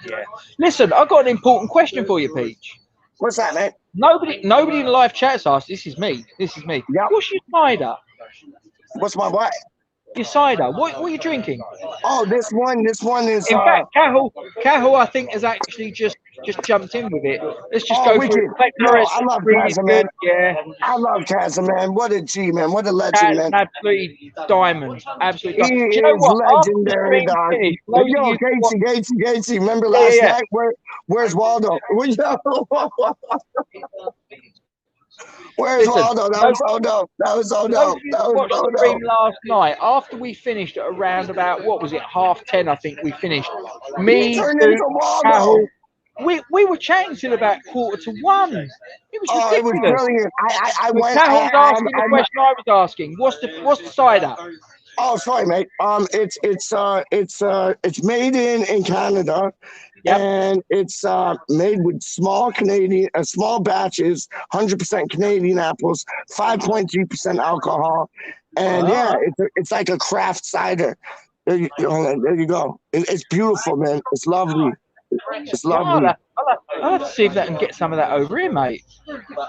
yeah. Listen, I've got an important question for you, Peach. What's that, man? Nobody in the live chat's asked. This is me. Yep. What's your cider? What's my what? Your cider. What are you drinking? Oh, this one is In fact, Cahill, I think has actually just jumped in with it. Let's just go for wicked. it. Black Yo, Forest, I love really Kazza, good. man. Yeah, I love Kazza, man. What a G, man. What a legend, Cat's man. an absolutely diamond. Absolutely He diamond. Do you know is what? After the legendary, stream's dog. finished, those of Yo, you that watch, Gacy. Remember yeah, last yeah, night? Where's Waldo? Where's listen, Waldo? That was so dope. That was so for those of dope. you That that was watched so the stream dope. last night, after we finished at around about, what was it, 10:30, I think we finished. He Me, turned Duke, into Waldo. Cahill, we were chatting till about 1:45. It was Oh, it was ridiculous. brilliant. I When went. Cahill was asking the question I was asking, what's the cider? Oh, sorry, mate. It's made in Canada, Yep. and it's made with small batches, 100% Canadian apples, 5.3% alcohol, and yeah, it's like a craft cider. There you go. It's beautiful, man. It's lovely. It's lovely. I'll have to see if I can get some of that over here, mate.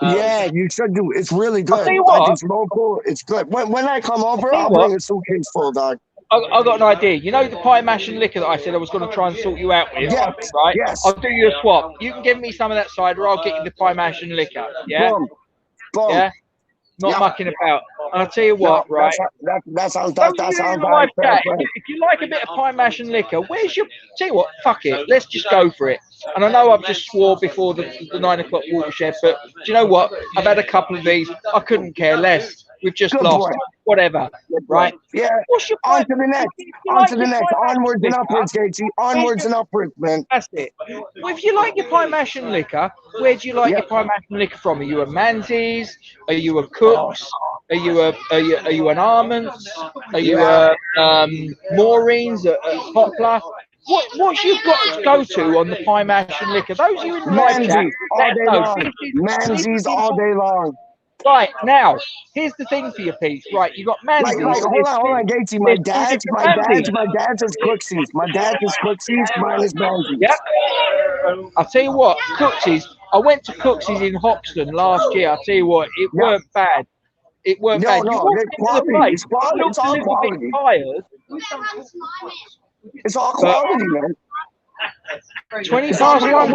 Yeah, you should do. It's really I'll good. tell you Like what. it's local. It's good. When I come over, tell you I'll what. bring a suitcase full, dog. I got an idea. You know the pie mash and liquor that I said I was going to try and sort you out with, Yes, right? yes. I'll do you a swap. You can give me some of that cider. I'll get you the pie mash and liquor. Yeah, Boom. Boom. yeah. Not Yep. mucking about. And I'll tell you what, No, right? that sounds Those that of you sounds in the live like fair chat, play. if you like a bit of pie mash and liquor, where's your? Tell you what, fuck it. Let's just go for it. And I know I've just swore before the 9 o'clock watershed, but do you know what? I've had a couple of these. I couldn't care less. We've just Good lost. boy. Whatever. Good boy. Right? Yeah. What's your On pie? to the next. If you On like to the your next. pie mash Onwards and liquor, upwards, Gatesy. Onwards and upwards, man. that's it. Well, if you like your pie mash and liquor, where do you like Yep. your pie mash and liquor from? Are you a Manzies? Are you a Cooks? Are you an Almonds? Are you a Maureen's? A Poplar? What's you got to go to on the pie mash and liquor? Those of you in the live chat, Manzies all day long. Manzies all day long. Right, now, here's the thing for you, Pete. Right, you got Like, Manzies. hold on, Gatesy. My dad's is Cooksies. My dad's is Cooksies. Mine is Manzies. Yep. I'll tell you what, Cooksies. I went to Cooksies in Hoxton last year. I'll tell you what, it weren't bad. It weren't bad. You walk into the place, It's quality. it It's looked a all little bit quality. tired. It's all quality, man. 20 past one.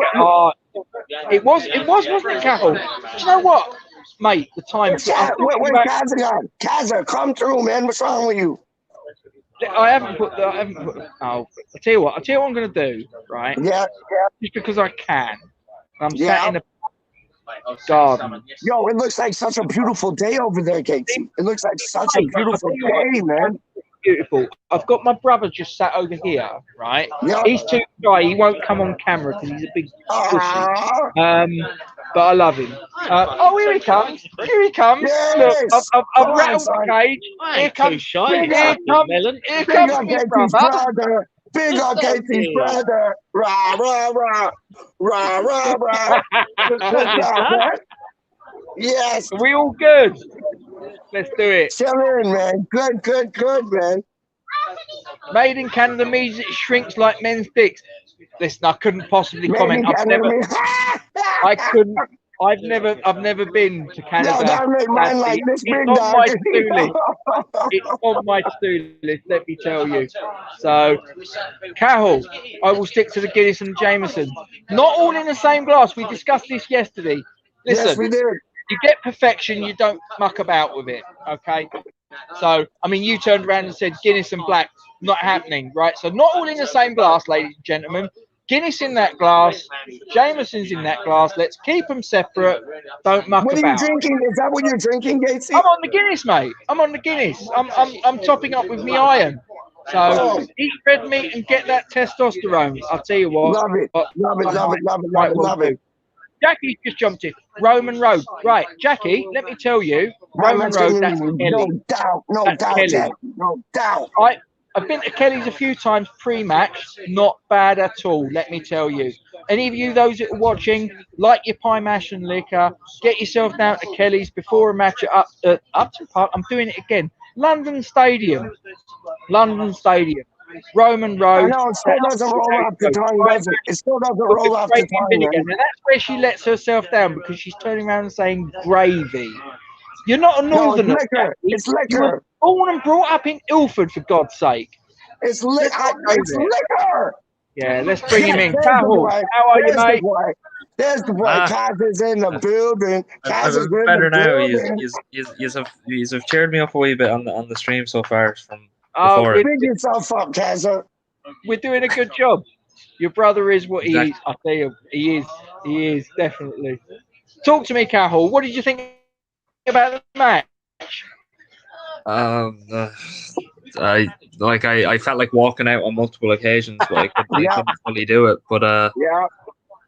It was, wasn't it, Carol? Do you know what, mate? The time. Where's Kazza gone? Kazza, come through, man. What's wrong with you? I haven't put. Oh, I'll tell you what I'm going to do. Right. Yeah. Just because I can. I'm sat in a garden. Yo, it looks like such a beautiful day over there, Gatesy. It looks like such a beautiful day, man. Beautiful. I've got my brother just sat over here, right? Yeah. He's too shy. He won't come on camera because he's a big pussy. But I love him. Oh, here he comes. Here he comes. Yes. Look, I've rattled the cage. Here comes. Here comes my brother. Big up KT's brother. Rah, rah, rah. Rah, rah, rah. Good job, man. Yes. Are we all good? Let's do it. Chill in, man. Good, man. Made in Canada means it shrinks like men's dicks. Listen, I couldn't possibly comment. I couldn't. I've never been to Canada. No, that make mine like this big It's on dog. my to-do list. It's on my to-do list, let me tell you. So, Cahill, I will stick to the Guinness and Jameson. Not all in the same glass. We discussed this yesterday. Listen, Yes, we did. you get perfection, you don't muck about with it, okay? So, I mean, you turned around and said Guinness and black, not happening, right? So, not all in the same glass, ladies and gentlemen. Guinness in that glass, Jameson's in that glass. Let's keep them separate. Don't muck What about. are you drinking? Is that what you're drinking, Gatesy? I'm on the Guinness, mate. I'm on the Guinness. I'm topping up with me iron. So eat red meat and get that testosterone. I'll tell you what. Love it. Love it. Jackie's just jumped in. Roman Road. Right, Jackie, let me tell you. Roman Road, that's Kelly. No doubt, Jack. No doubt. I've been to Kelly's a few times pre-match. Not bad at all, let me tell you. Any of you, those that are watching, like your pie mash and liquor, get yourself down to Kelly's before a match at Upton Park. I'm doing it again. London Stadium. Roman Road. I know, it still doesn't roll off the tongue, does it? It still doesn't roll off the tongue, man. And that's where she lets herself down because she's turning around and saying gravy. You're not a northerner. No, it's liquor. It's liquor. Born and brought up in Ilford, for God's sake. It's liquor. Yeah, let's bring him in. Cahill, how are you, mate? There's the boy. Kaz is in the building. Kaz is better now. You have cheered me up a wee bit on the stream so far from before. Big yourself up, Kaz. We're doing a good job. Your brother is what he is. I tell you, he is definitely. Talk to me, Cahill. What did you think about the match? I felt like walking out on multiple occasions, but I couldn't fully do it. But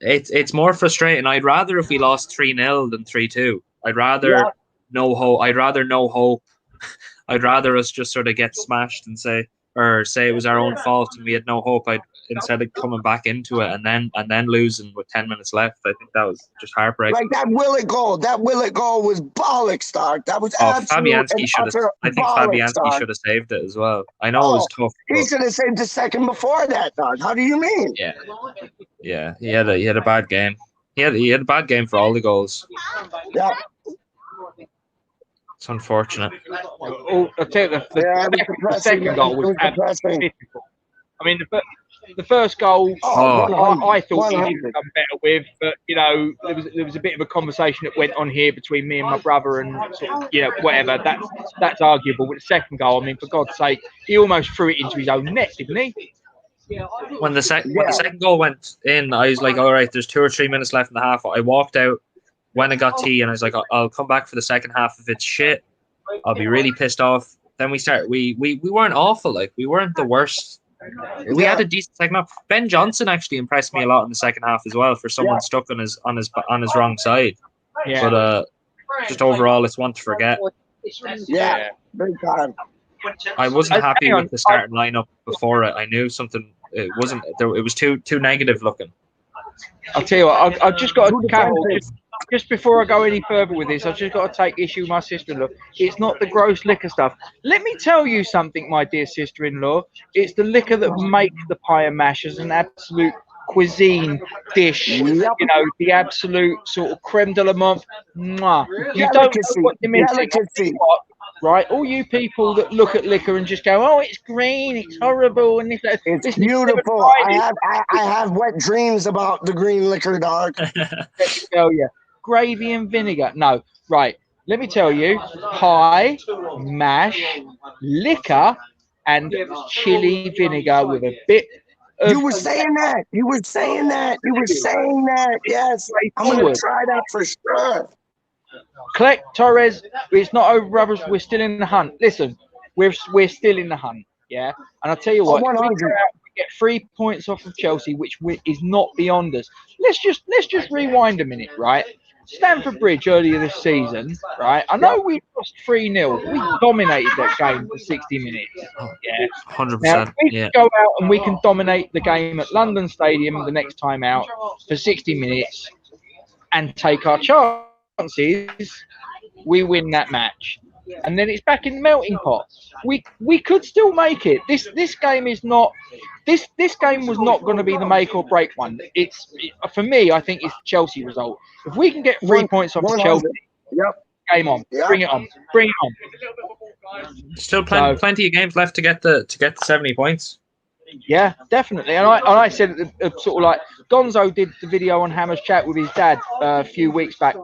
it's more frustrating. I'd rather if we lost 3-0 than 3-2. I'd rather no hope. I'd rather no hope. I'd rather us just sort of get smashed and say it was our own fault and we had no hope. Instead of coming back into it and then losing with 10 minutes left. I think that was just heartbreaking. Like that Willett goal was bollocks, Stark. That was Fabianski should have. I think Fabianski should have saved it as well. I know it was tough. He should have saved the second before that, dog. How do you mean? Yeah. He had a bad game. He had a bad game for all the goals. Yeah. It's unfortunate. I'll tell you, the second goal was absolutely difficult. I mean, the first goal, I thought he did come better with, but there was a bit of a conversation that went on here between me and my brother, and whatever. That's arguable. But the second goal, I mean, for God's sake, he almost threw it into his own net, didn't he? When the second goal went in, I was like, all right, there's 2 or 3 minutes left in the half. I walked out when I got tea, and I was like, I'll come back for the second half. If it's shit, I'll be really pissed off. Then we weren't awful. Like, we weren't the worst. We had a decent second half. Ben Johnson actually impressed me a lot in the second half as well for someone stuck on his wrong side. Yeah. But just overall, it's one to forget. Yeah, big time. I wasn't happy with the starting lineup before it. I knew something. It wasn't. It was too negative looking. I'll tell you what. I've just got to just before I go any further with this, I've just got to take issue with my sister-in-law. It's not the gross liquor stuff. Let me tell you something, my dear sister-in-law. It's the liquor that makes the pie and mash as an absolute cuisine dish. Yep. The absolute sort of creme de la menthe. Mwah. You don't know what you're missing. Right, all you people that look at liquor and just go, "Oh, it's green, it's horrible," and it's beautiful. I have wet dreams about the green liquor, dog. Tell you, gravy and vinegar. No, right. Let me tell you, pie, mash, liquor, and chili vinegar with a bit. You were saying that. Yes, I'm gonna try that for sure. Collect Torres. It's not over, brothers. We're still in the hunt. Listen, we're still in the hunt. Yeah, and I'll tell you what. We get 3 points off of Chelsea, which is not beyond us. Let's just rewind a minute, right? Stamford Bridge earlier this season, right? I know we lost 3-0. We dominated that game for 60 minutes. Yeah. 100%. Now, we Yeah. can go out and we can dominate the game at London Stadium the next time out for 60 minutes and take our chances. We win that match. And then it's back in the melting pot. We could still make it. This game is not this game was not going to be the make or break one. For me, I think it's Chelsea result. If we can get 3 points off of Chelsea, game on. Bring it on. Bring it on. Still plenty of games left to get the 70 points. Yeah, definitely. And I said sort of like Gonzo did the video on Hammer's chat with his dad a few weeks back.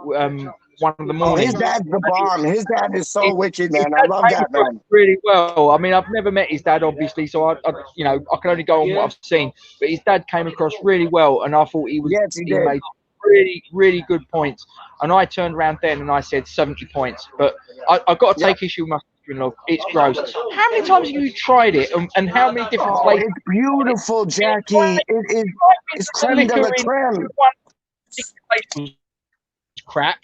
One of the mornings. His dad's the bomb. His dad is so wicked, man. I love that, man. Really well. I mean, I've never met his dad, obviously, so I can only go on what I've seen. But his dad came across really well, and I thought he made really, really good points. And I turned around then and I said 70 points. But I've got to take issue with my sister-in-law. It's gross. How many times have you tried it, and how many different places? It's beautiful, Jackie. It's creme de la creme. Crap.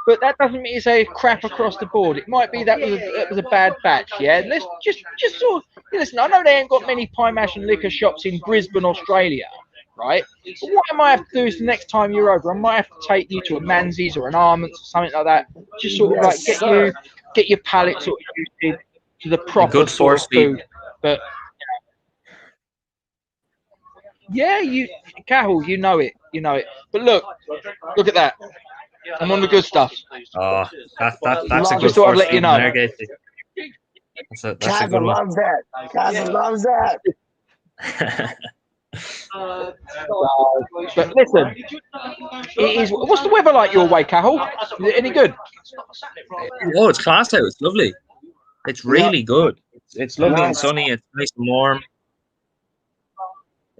But that doesn't mean it's a crap across the board. It might be that was a bad batch, yeah? Let's just sort of, listen, I know they ain't got many pie mash and liquor shops in Brisbane, Australia, right? But what I might have to do is the next time you're over, I might have to take you to a Manzi's or an Armand's or something like that. Just sort of like get your palate sort of used to the proper good sort of feed. food. But yeah, Cahill, you know it. But look at that. I'm on the good stuff. Oh, that's a good just thought I'd let you know. That's a good one. Loves that. Kaza loves that. But listen, what's the weather like your way, Cahill? Is it any good? Oh, it's class out. It's lovely. It's really good. It's lovely and sunny. It's nice and warm.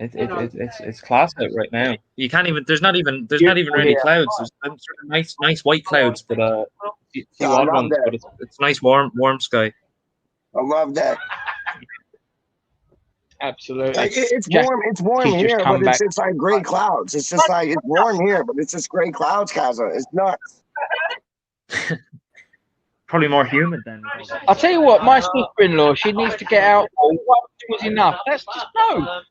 It's class out right now. You can't even. There's not even really clouds. There's some sort of nice white clouds, but a few odd ones. But it's nice warm sky. I love that. Absolutely. Like, it's warm here, but it's just like gray clouds. It's just like it's warm here, but it's just gray clouds, Kaza. It's nuts. Probably more humid then. I'll tell you what, my sister-in-law, she needs to get out. Once was enough. That's just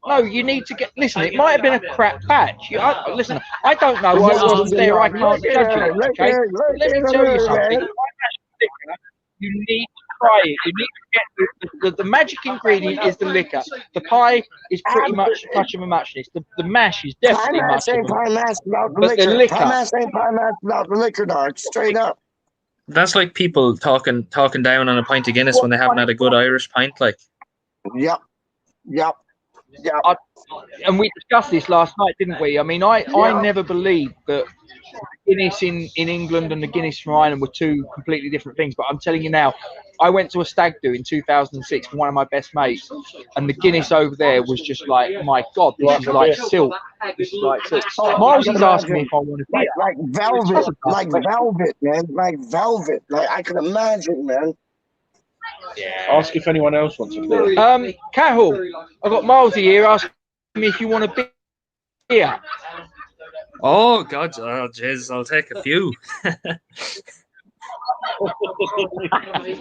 no. You need to get. Listen, it might have been a crap batch. Listen, I don't know. I wasn't there. I can't judge you. Okay, let me tell you something. You need to try it. You need to get the magic ingredient is the liquor. The pie is pretty much of a muchness. The mash is definitely much of a pie mash without the but liquor. the liquor. Pie mash ain't pie mash without the liquor, dog. Straight up. That's like people talking down on a pint of Guinness when they haven't had a good Irish pint, like. Yep. And we discussed this last night, didn't we? I mean, I never believed that Guinness in England and the Guinness from Ireland were two completely different things. But I'm telling you now, I went to a stag do in 2006 for one of my best mates, and the Guinness over there was just like, my God, this is like silk. This is like silk. Miles is asking me if I want to be like velvet, man. Like velvet. Like I can imagine, man. Yeah. Ask if anyone else wants a beer. Cahill, I've got Miles here asking me if you want a beer. Oh God! Oh jeez, I'll take a few.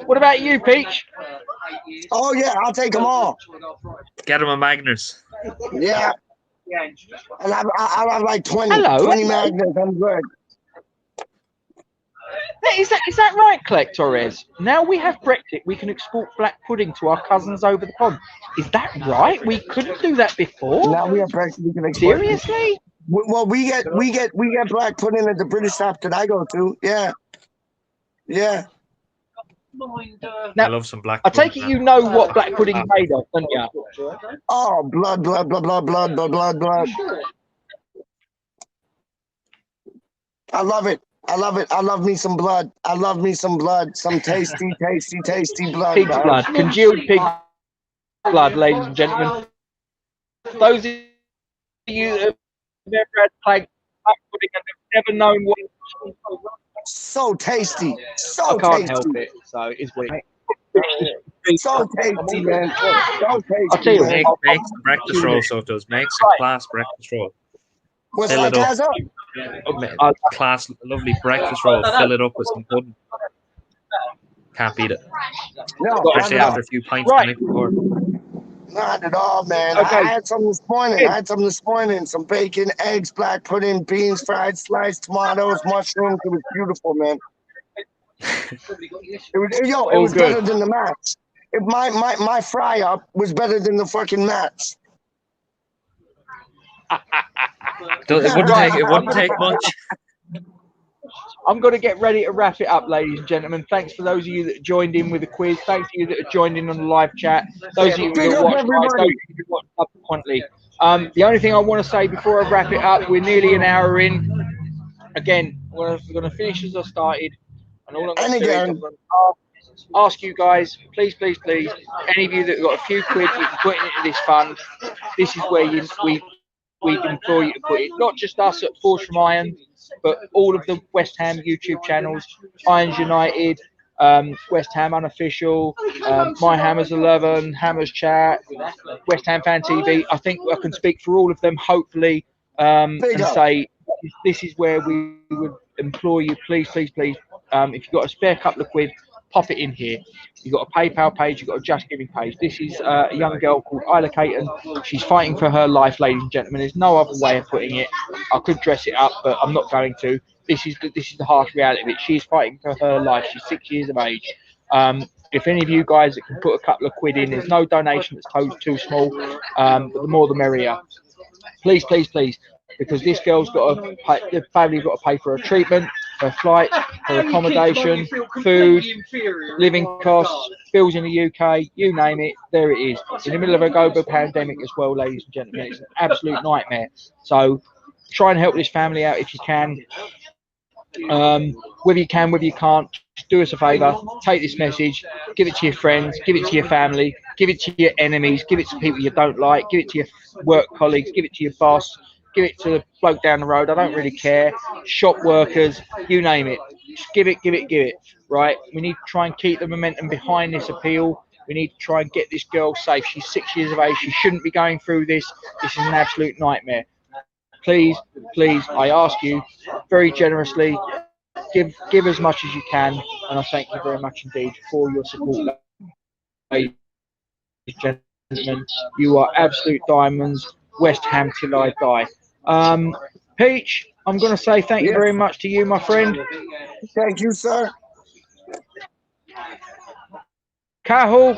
What about you, Peach? Oh yeah, I'll take them all. Get him a Magners. Yeah. I'll have like 20 Magners. I'm good. Is that right, Clec Torres? Now we have Brexit, we can export black pudding to our cousins over the pond. Is that right? We couldn't do that before. Now we have Brexit, we can export. Seriously? Well, we get black pudding at the British shop that I go to. Yeah. Now, I love some black I pudding. take it you know what black pudding is made of, don't you? Oh, blood. I love it. I love me some blood. Some tasty blood. Pig's blood. Congealed pig blood, ladies and gentlemen. Those of you that have never had black pudding and have never known what so tasty. I can't help it, so it's weird. So tasty, man. So tasty. I'll tell you, Makes the breakfast roll, so it does. Makes a class breakfast roll. What's Fill that, it up. Gaza? Class, lovely breakfast roll. Fill it up with some pudding. Can't beat it. No, Especially not at all. after a few pints Right. the night before. Not at all, man. Okay. I had some this morning. Some bacon, eggs, black pudding, beans, fried, sliced tomatoes, mushrooms. It was beautiful, man. It was good. better than the match. My fry up was better than the fucking match. It wouldn't take much. I'm going to get ready to wrap it up, ladies and gentlemen. Thanks for those of you that joined in with the quiz. Thanks to you that have joined in on the live chat. Those of you Big that up watch live, everybody. those of you that watch subsequently. The only thing I want to say before I wrap it up, we're nearly an hour in. Again, we're going to finish as I started. And all I'm going to do is I'm going to ask you guys, please, any of you that have got a few quid you can put into this fund. This is where we implore you to put it. Not just us at Forge from Iron, but all of the West Ham YouTube channels, Irons United, West Ham Unofficial, My Hammers 11, Hammers Chat, West Ham Fan TV. I think I can speak for all of them, hopefully, and say this is where we would implore you, please, if you've got a spare couple of quid, pop it in here. You've got a PayPal page, you've got a Just Giving page. This is a young girl called Isla Caton. She's fighting for her life, ladies and gentlemen. There's no other way of putting it. I could dress it up, but I'm not going to. This is the harsh reality of it. She's fighting for her life. She's 6 years of age. If any of you guys that can put a couple of quid in, there's no donation that's too small. But the more the merrier. Please, because this girl's got to pay, the family's got to pay for her treatment, her flight, her accommodation, food, living costs, bills in the UK, you name it, there it is. In the middle of a global pandemic as well, ladies and gentlemen. It's an absolute nightmare. So try and help this family out if you can. Whether you can, whether you can't, just do us a favour, take this message, give it to your friends, give it to your family, give it to your enemies, give it to people you don't like, give it to your work colleagues, give it to your boss, give it to the bloke down the road, I don't really care, shop workers, you name it. Just give it, right? We need to try and keep the momentum behind this appeal. We need to try and get this girl safe. She's 6 years of age. She shouldn't be going through this. This is an absolute nightmare. Please, I ask you very generously, give as much as you can, and I thank you very much indeed for your support, ladies and gentlemen. You are absolute diamonds. West Ham till I die. Peach, I'm going to say thank you very much to you, my friend. Thank you, sir. Cahill.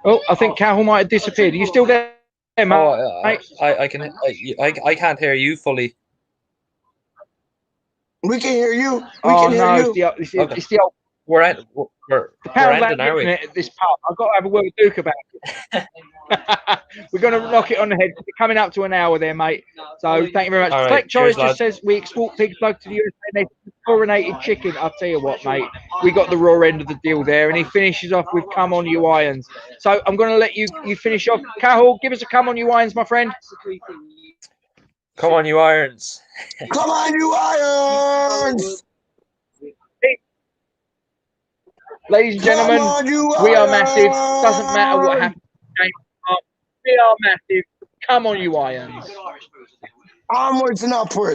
Oh, I think Cahill might have disappeared. Are you still there, mate? I can't hear you fully. We can hear you. We can hear you. It's the old. We're ending, are we? At this pub. I've got to have a word with Duke about it. We're going to knock it on the head. We're coming up to an hour there, mate. So thank you very much. Right, Fleck Choice cheers, just says we export pig's blood to the USA. They chlorinated chicken. I'll tell you what, mate. We got the raw end of the deal there, and he finishes off with "Come on, you irons." So I'm going to let you finish off. Cahill, give us a "Come on, you irons," my friend. Come on, you irons. Come on, you irons. Ladies and gentlemen, we are massive. Doesn't matter what happens. We are massive. Come on, you irons. Onwards and upwards.